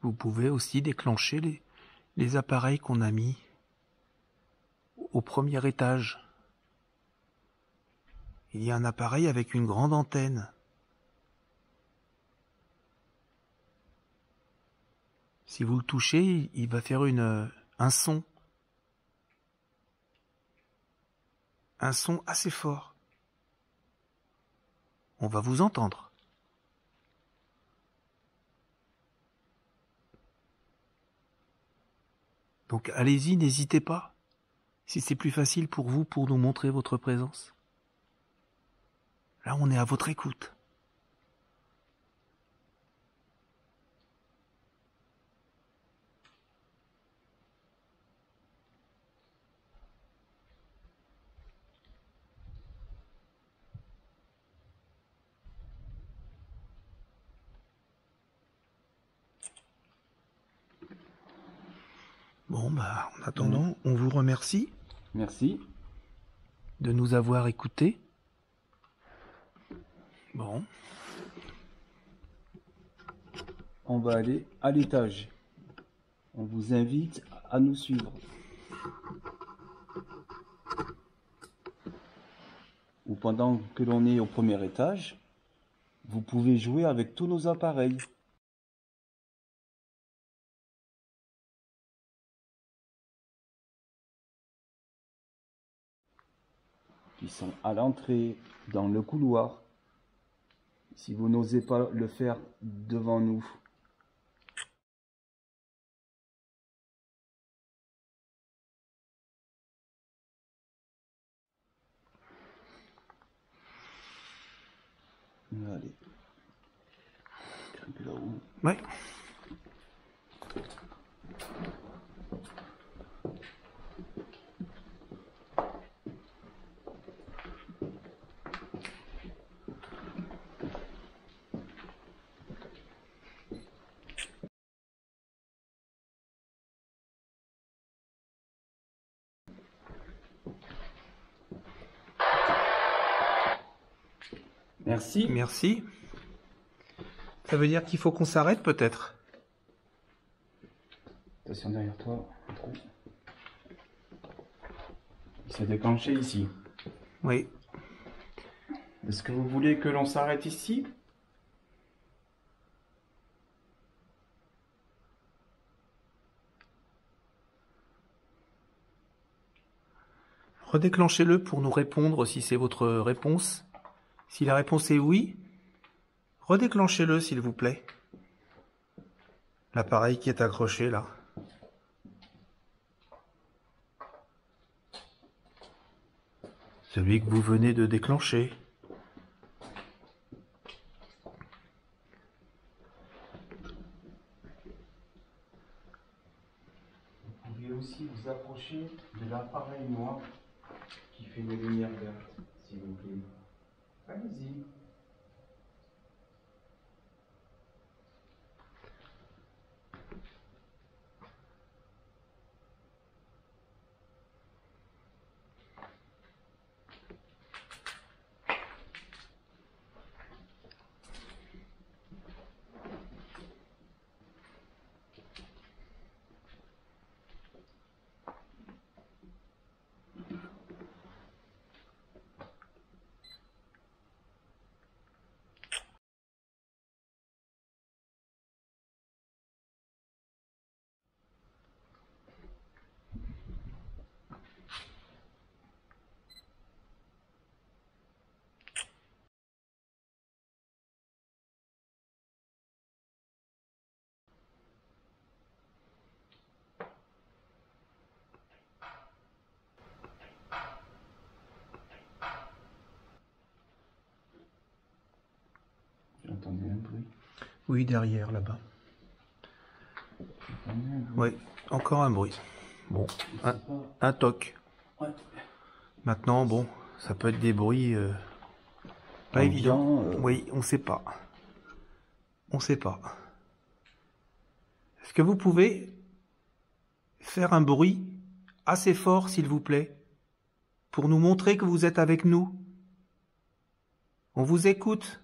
Vous pouvez aussi déclencher les appareils qu'on a mis au premier étage. Il y a un appareil avec une grande antenne. Si vous le touchez, il va faire un son. Un son assez fort. On va vous entendre. Donc allez-y, n'hésitez pas. Si c'est plus facile pour vous pour nous montrer votre présence. Là, on est à votre écoute. Bon, en attendant, on vous remercie. Merci. De nous avoir écoutés. Bon. On va aller à l'étage. On vous invite à nous suivre. Ou pendant que l'on est au premier étage, vous pouvez jouer avec tous nos appareils. Qui sont à l'entrée, dans le couloir. Si vous n'osez pas le faire devant nous. Allez. Grimper là-haut. Ouais. Merci. Merci. Ça veut dire qu'il faut qu'on s'arrête peut-être. Attention derrière toi, un trou. Il s'est déclenché ici. Oui. Est-ce que vous voulez que l'on s'arrête ici? Redéclenchez-le pour nous répondre si c'est votre réponse. Si la réponse est oui, redéclenchez-le s'il vous plaît. L'appareil qui est accroché là. Celui que vous venez de déclencher. Vous pouvez aussi vous approcher de l'appareil noir qui fait des lumières vertes, s'il vous plaît. Allez-y. J'entendais un bruit. Oui, derrière, là-bas. J'entendais un bruit. Oui, encore un bruit. Bon, Je sais pas. un toc. Ouais. Maintenant, bon, ça peut être des bruits pas évidents. Ambiant, Oui, on sait pas. On sait pas. Est-ce que vous pouvez faire un bruit assez fort, s'il vous plaît, pour nous montrer que vous êtes avec nous? On vous écoute.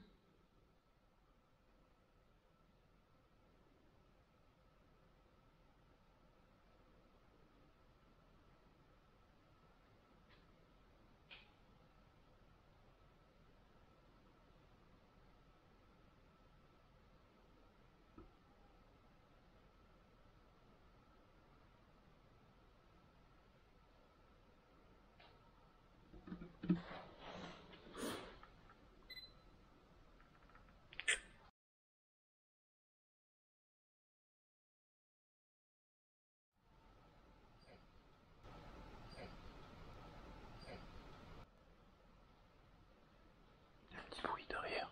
Un petit bruit derrière.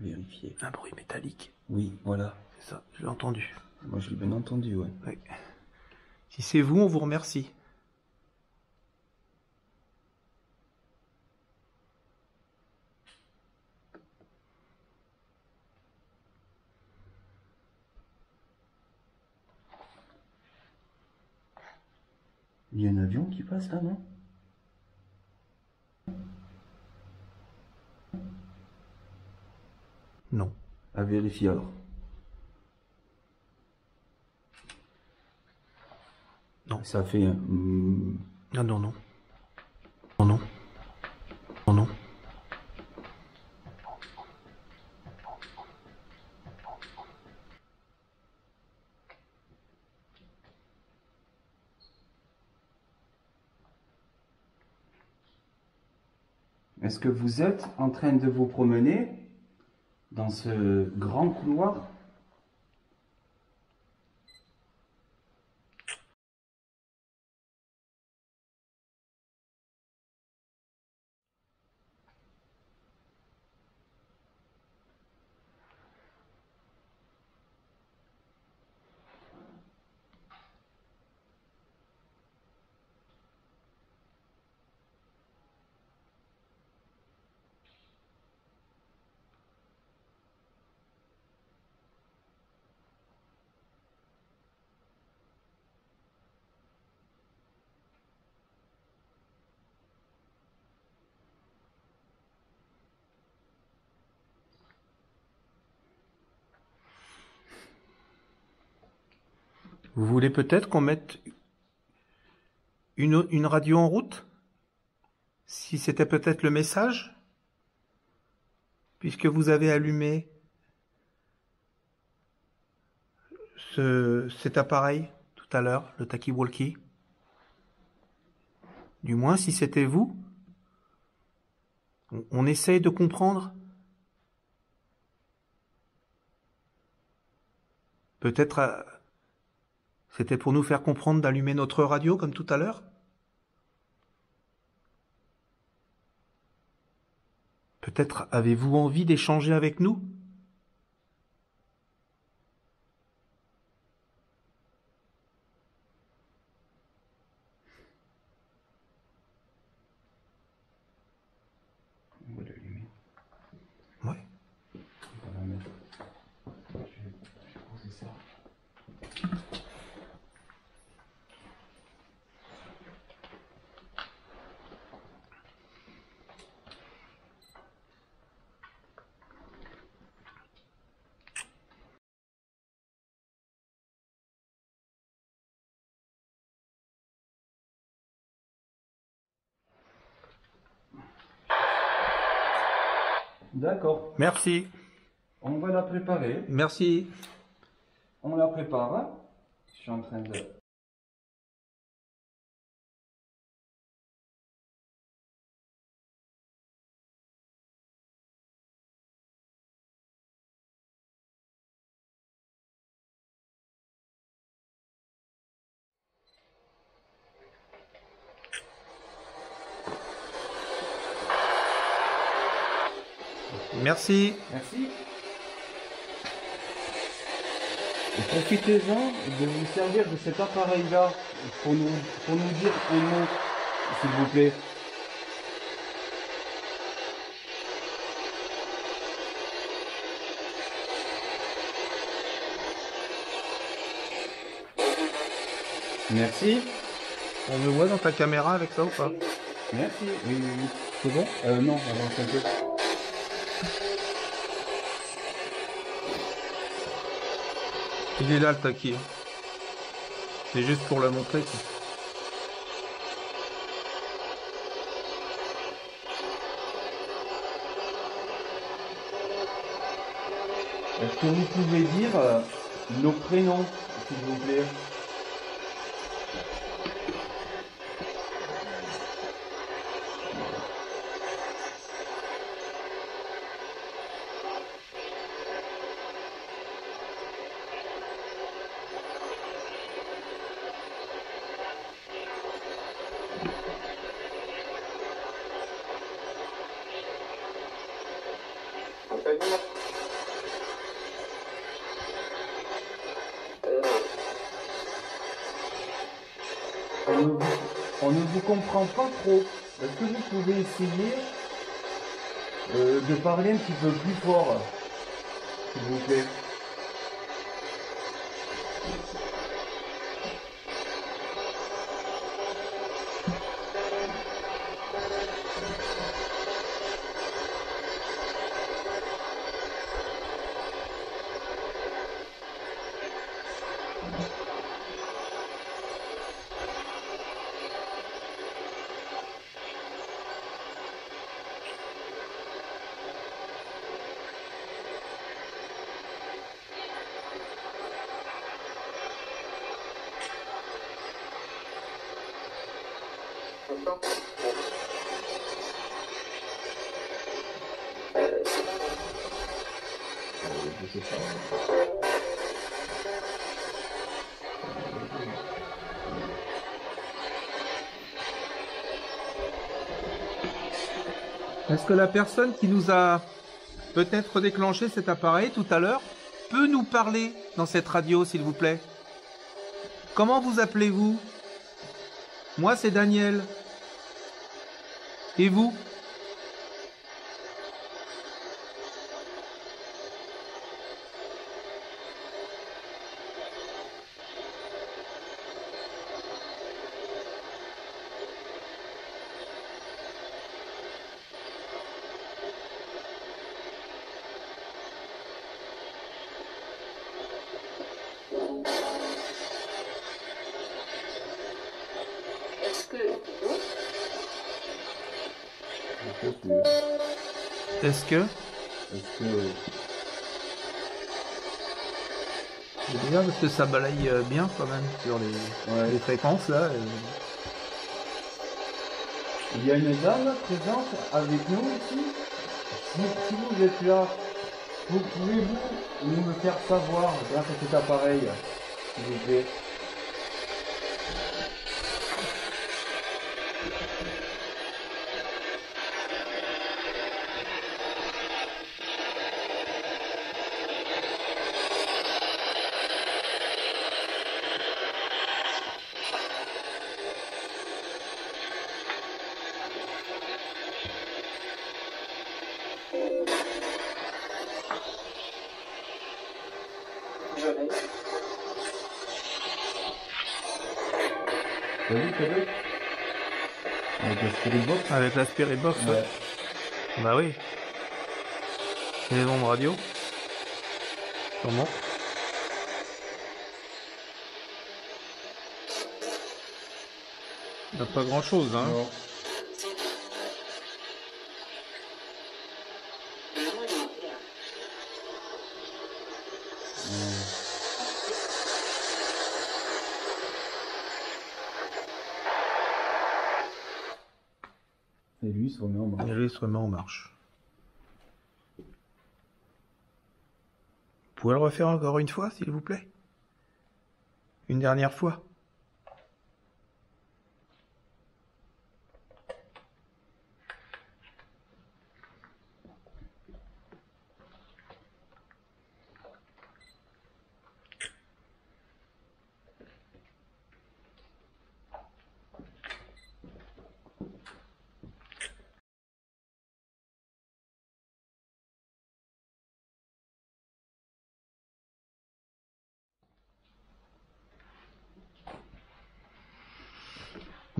à vérifier. Un bruit métallique. Oui, voilà. C'est ça, je l'ai entendu. Moi, je l'ai bien entendu, ouais. Oui. Si c'est vous, on vous remercie. Il y a un avion qui passe là, non? Non. À vérifier alors. Non. Ça fait un... Ah non, non. Non, non. Non, non. Est-ce que vous êtes en train de vous promener dans ce grand couloir? Vous voulez peut-être qu'on mette une radio en route? Si c'était peut-être le message? Puisque vous avez allumé cet appareil tout à l'heure, le talkie-walkie. Du moins, si c'était vous, on essaye de comprendre. Peut-être c'était pour nous faire comprendre d'allumer notre radio comme tout à l'heure? Peut-être avez-vous envie d'échanger avec nous? On va l'allumer. Ouais. On va la mettre. Je vais poser ça. D'accord. Merci. On va la préparer. Merci. On la prépare. Je suis en train de... Ok. Merci. Merci. Et profitez-en de vous servir de cet appareil-là pour nous dire un mot, s'il vous plaît. Merci. On me voit dans ta caméra avec ça ou pas? Merci. Oui, oui, oui. C'est bon? Non, avance un peu. Il est là le taquis. C'est juste pour le montrer. Quoi. Est-ce que vous pouvez dire nos prénoms, s'il vous plaît? On ne vous comprend pas trop. Est-ce que vous pouvez essayer de parler un petit peu plus fort, s'il vous plaît? Je sais pas. Est-ce que la personne qui nous a peut-être déclenché cet appareil tout à l'heure peut nous parler dans cette radio, s'il vous plaît? Comment vous appelez-vous? Moi, c'est Daniel. Et vous? Est-ce que c'est bien parce que ça balaye bien quand même sur les fréquences là. Il y a une dame présente avec nous ici. Si vous êtes là, pouvez-vous nous le faire savoir grâce à cet appareil, s'il vous plaît? Avec la Spirit Box? Avec la Spirit Box, ouais. Bah oui. C'est les ondes radio. Sûrement. Il n'y a pas grand chose, hein. Non. Et lui se remet en marche. Et lui se remet en marche. Vous pouvez le refaire encore une fois, s'il vous plaît? Une dernière fois?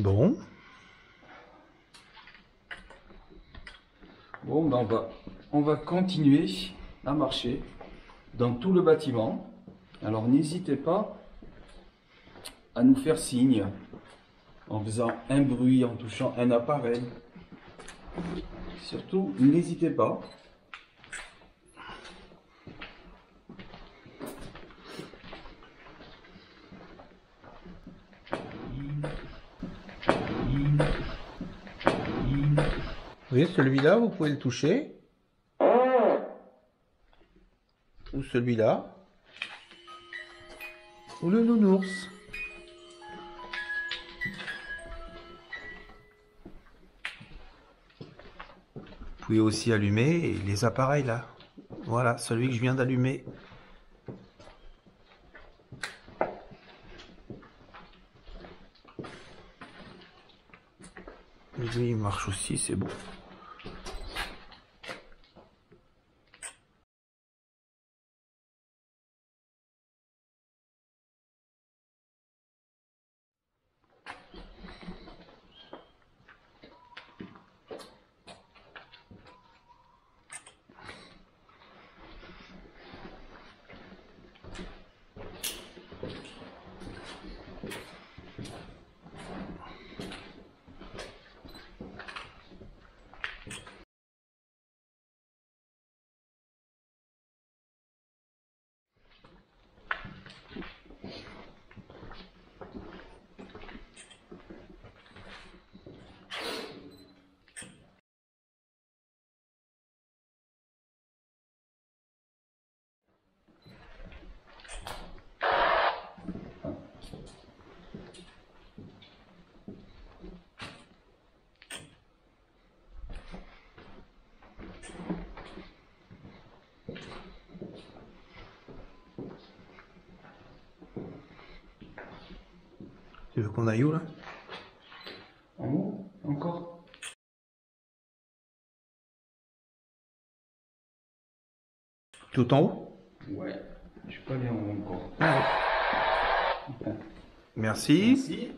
Bon. Bon, ben on va continuer à marcher dans tout le bâtiment. Alors n'hésitez pas à nous faire signe en faisant un bruit, en touchant un appareil. Surtout, n'hésitez pas. Vous voyez, celui-là, vous pouvez le toucher. Ou celui-là. Ou le nounours. Vous pouvez aussi allumer les appareils là. Voilà, celui que je viens d'allumer. Lui, il marche aussi, c'est bon. Tu veux qu'on aille où là? En haut, encore. Tout en haut? Ouais, je peux aller en haut encore. Allez. Merci. Merci.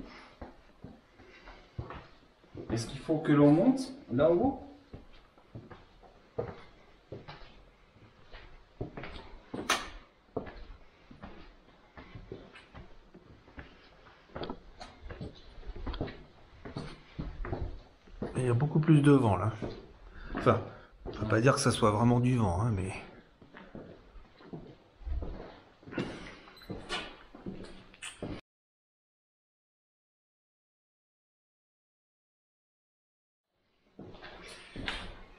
Est-ce qu'il faut que l'on monte là-haut? Il y a beaucoup plus de vent là. Enfin, on peut pas dire que ça soit vraiment du vent, hein, mais...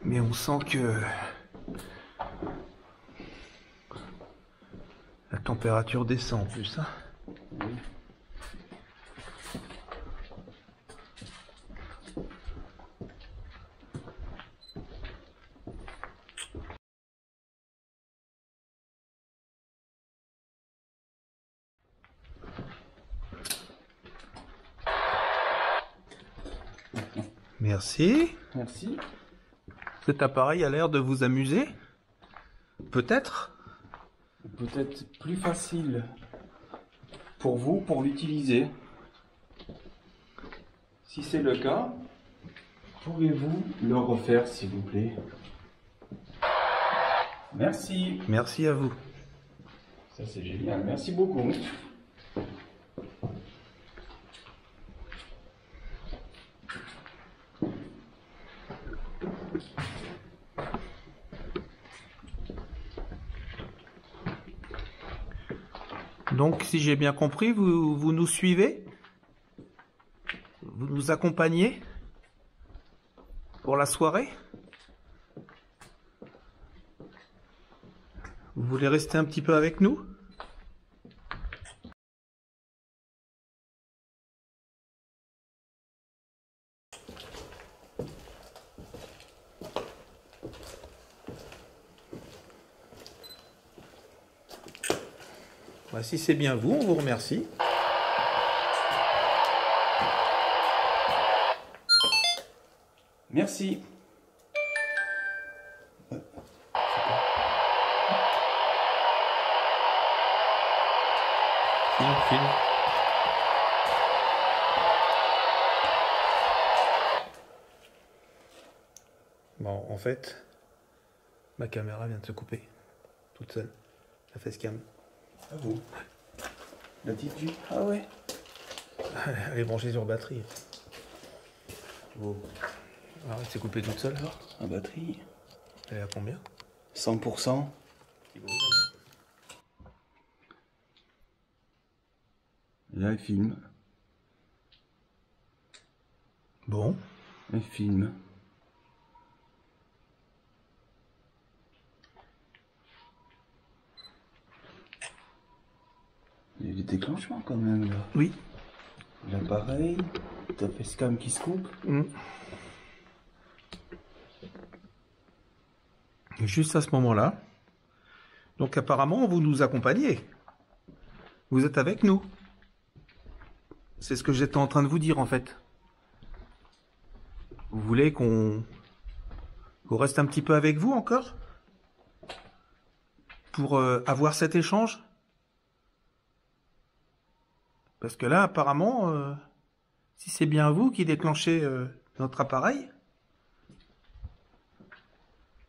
Mais on sent que... la température descend en plus, hein. Oui. Merci. Merci. Cet appareil a l'air de vous amuser? Peut-être? Peut-être plus facile pour vous pour l'utiliser. Si c'est le cas, pourriez-vous le refaire s'il vous plaît? Merci. Merci à vous. Ça c'est génial. Merci beaucoup. Donc, si j'ai bien compris, vous nous suivez? Vous nous accompagnez pour la soirée? Vous voulez rester un petit peu avec nous? Bah, si c'est bien vous, on vous remercie. Merci. Film. En fait, ma caméra vient de se couper, toute seule, la facecam. Ah bon? La petite vue? Ah ouais. Elle est branchée sur batterie. Bon. Alors elle s'est coupée toute seule alors. La batterie? Elle est à combien? 100%. Là, elle filme. Bon. Elle filme. Il y a des déclenchements quand même là. Oui. L'appareil, ta facecam qui se coupe. Juste à ce moment-là. Donc apparemment, vous nous accompagnez. Vous êtes avec nous. C'est ce que j'étais en train de vous dire en fait. Vous voulez qu'on reste un petit peu avec vous encore? Pour avoir cet échange? Parce que là, apparemment, si c'est bien vous qui déclenchez notre appareil,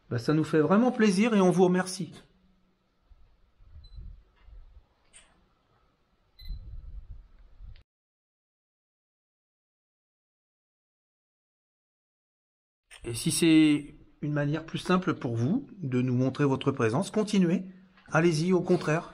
bah, ça nous fait vraiment plaisir et on vous remercie. Et si c'est une manière plus simple pour vous de nous montrer votre présence, continuez. Allez-y, au contraire.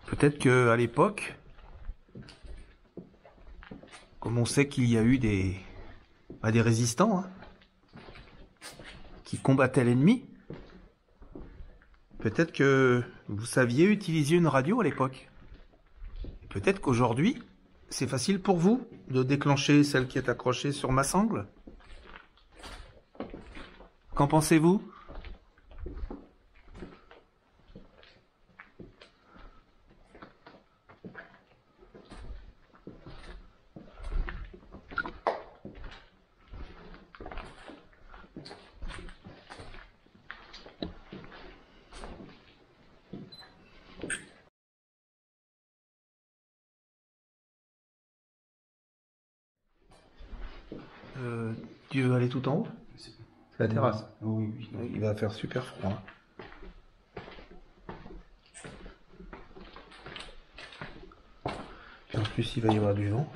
Peut-être qu'à l'époque, comme on sait qu'il y a eu des résistants hein, qui combattaient l'ennemi, peut-être que vous saviez utiliser une radio à l'époque. Peut-être qu'aujourd'hui, c'est facile pour vous de déclencher celle qui est accrochée sur ma sangle. Qu'en pensez-vous ? Tu veux aller tout en haut? C'est la terrasse. Oui, oui. Il va faire super froid. Puis en plus, il va y avoir du vent.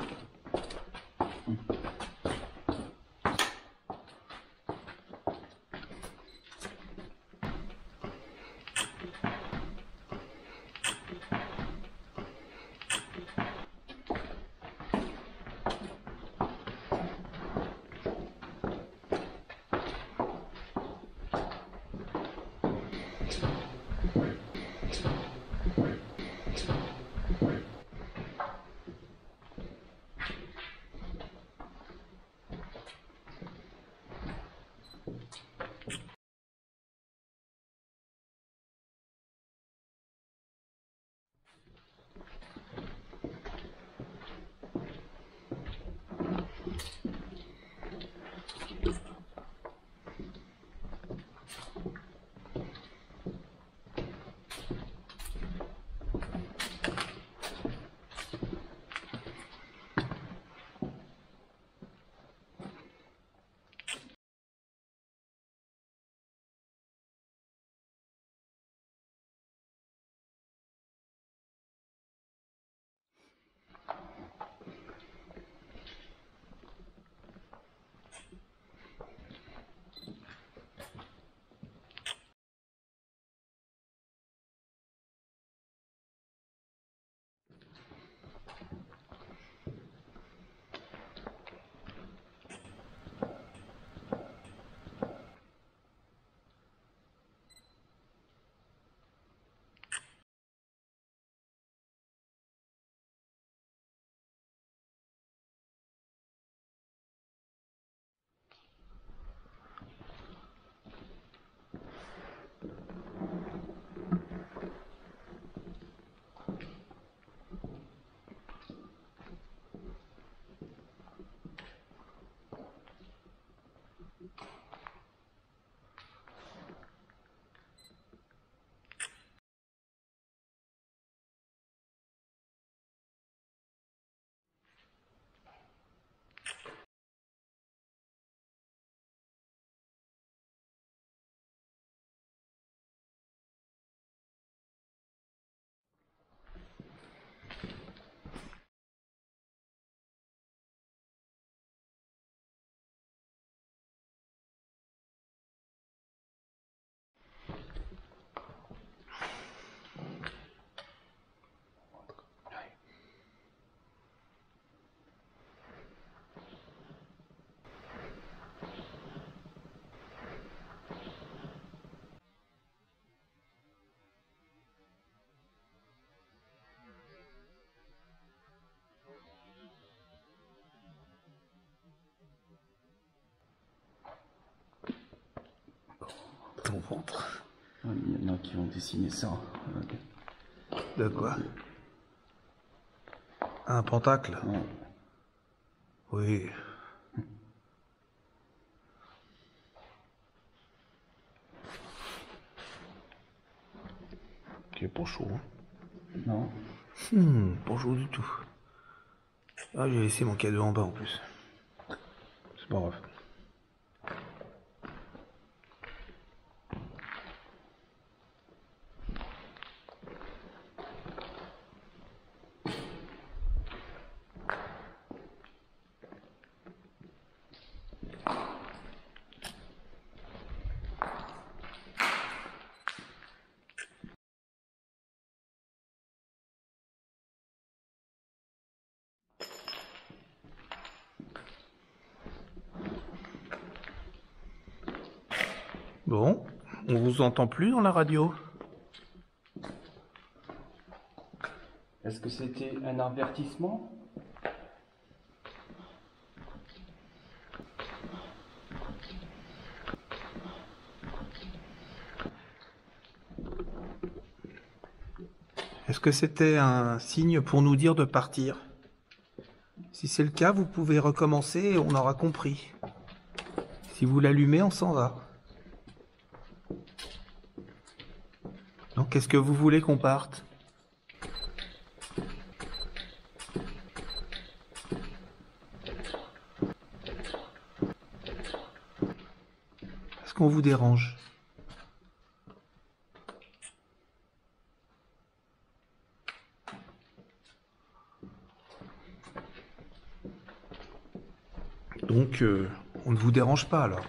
ventre. Il y en a qui ont dessiné ça. De quoi? Un pentacle? Ouais. Oui. Qui est pas chaud, hein? Non. Pas chaud du tout. Ah, j'ai laissé mon cadeau en bas en plus. C'est pas grave. Bon, on vous entend plus dans la radio? Est-ce que c'était un avertissement? Est-ce que c'était un signe pour nous dire de partir? Si c'est le cas, vous pouvez recommencer et on aura compris. Si vous l'allumez, on s'en va. Donc, est-ce que vous voulez qu'on parte? Est-ce qu'on vous dérange? Donc, on ne vous dérange pas alors.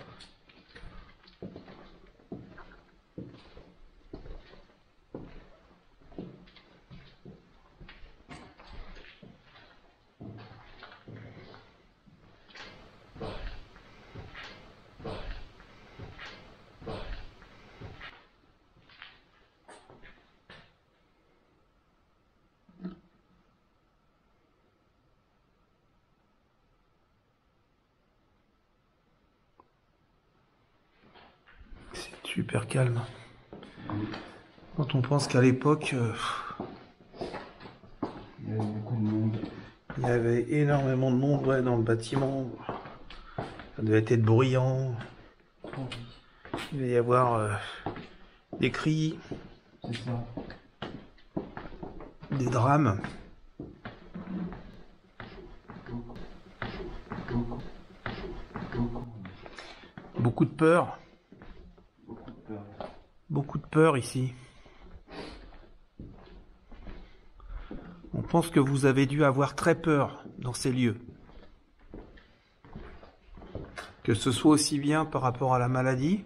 C'est super calme. Quand on pense qu'à l'époque, Il y avait beaucoup de monde. il y avait énormément de monde, ouais, dans le bâtiment. Ça devait être bruyant. Il devait y avoir des cris, C'est ça. des drames. Beaucoup. Beaucoup de peur. Beaucoup de peur. Beaucoup de peur ici. On pense que vous avez dû avoir très peur dans ces lieux. Que ce soit aussi bien par rapport à la maladie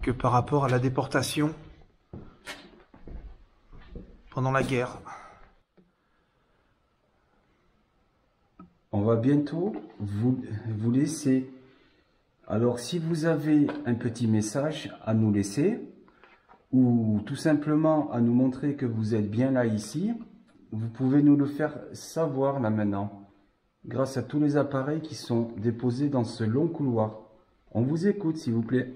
que par rapport à la déportation pendant la guerre. On va bientôt vous laisser. Alors, si vous avez un petit message à nous laisser, ou tout simplement à nous montrer que vous êtes bien là ici, vous pouvez nous le faire savoir là maintenant, grâce à tous les appareils qui sont déposés dans ce long couloir. On vous écoute, s'il vous plaît.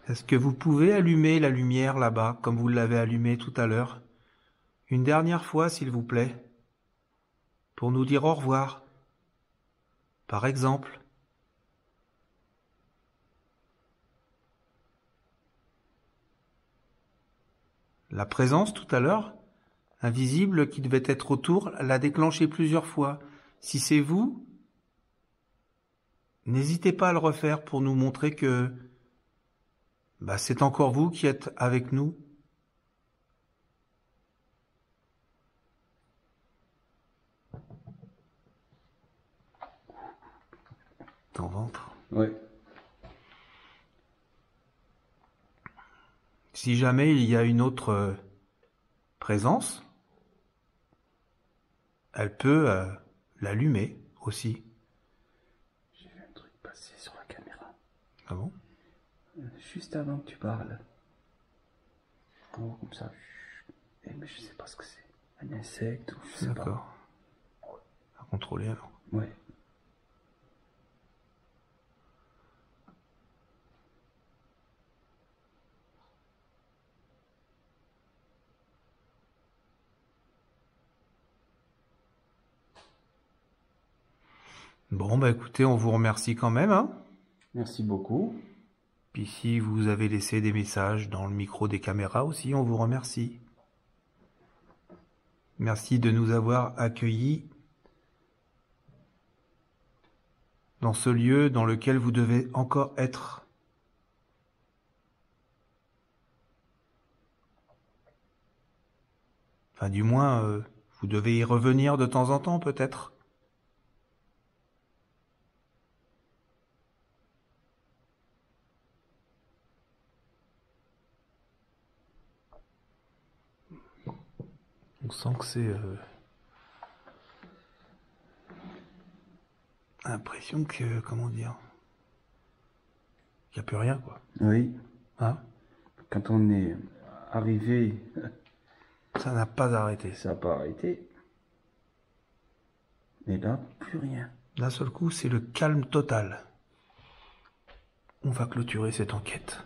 Est-ce que vous pouvez allumer la lumière là-bas, comme vous l'avez allumée tout à l'heure? Une dernière fois, s'il vous plaît, pour nous dire au revoir. Par exemple. La présence tout à l'heure, invisible qui devait être autour, l'a déclenché plusieurs fois. Si c'est vous, n'hésitez pas à le refaire pour nous montrer que c'est encore vous qui êtes avec nous. ton ventre. Ouais. Si jamais il y a une autre présence, elle peut l'allumer aussi. J'ai vu un truc passer sur la caméra. Ah bon? Juste avant que tu parles. Oh, comme ça. Mais je sais pas ce que c'est. Un insecte ou je sais pas. D'accord. À contrôler alors. Ouais. Bon, bah écoutez, on vous remercie quand même, hein. Merci beaucoup. Puis si vous avez laissé des messages dans le micro des caméras aussi, on vous remercie. Merci de nous avoir accueillis dans ce lieu dans lequel vous devez encore être. Enfin, du moins, vous devez y revenir de temps en temps, peut-être. On sent que c'est... l'impression que... Comment dire? Qu'il n'y a plus rien, quoi. Oui. Hein? Quand on est arrivé, Ça n'a pas arrêté. ça n'a pas arrêté. Mais là, plus rien. D'un seul coup, c'est le calme total. On va clôturer cette enquête.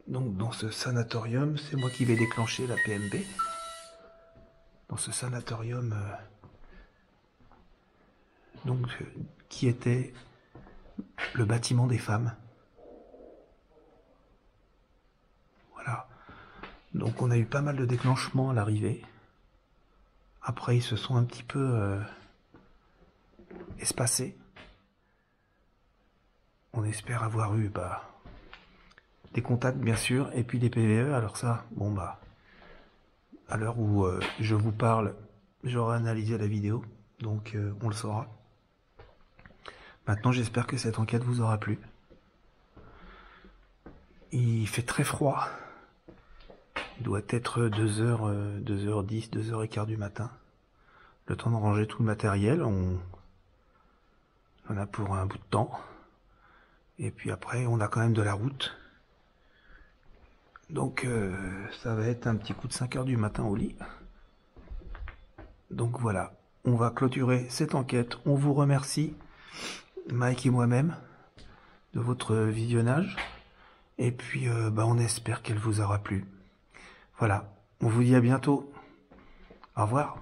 Donc, dans ce sanatorium, c'est moi qui vais déclencher la PMB. Dans ce sanatorium, qui était le bâtiment des femmes. Voilà. Donc, on a eu pas mal de déclenchements à l'arrivée. Après, ils se sont un petit peu espacés. On espère avoir eu des contacts, bien sûr, et puis des PVE. Alors ça, bon à l'heure où je vous parle, j'aurai analysé la vidéo, donc on le saura. Maintenant, j'espère que cette enquête vous aura plu. Il fait très froid. Il doit être 2h, 2h10, 2h15 du matin. Le temps de ranger tout le matériel, on en a pour un bout de temps. Et puis après, on a quand même de la route. Donc, ça va être un petit coup de 5h du matin au lit. Donc voilà, on va clôturer cette enquête. On vous remercie, Mike et moi-même, de votre visionnage. Et puis, on espère qu'elle vous aura plu. Voilà, on vous dit à bientôt. Au revoir.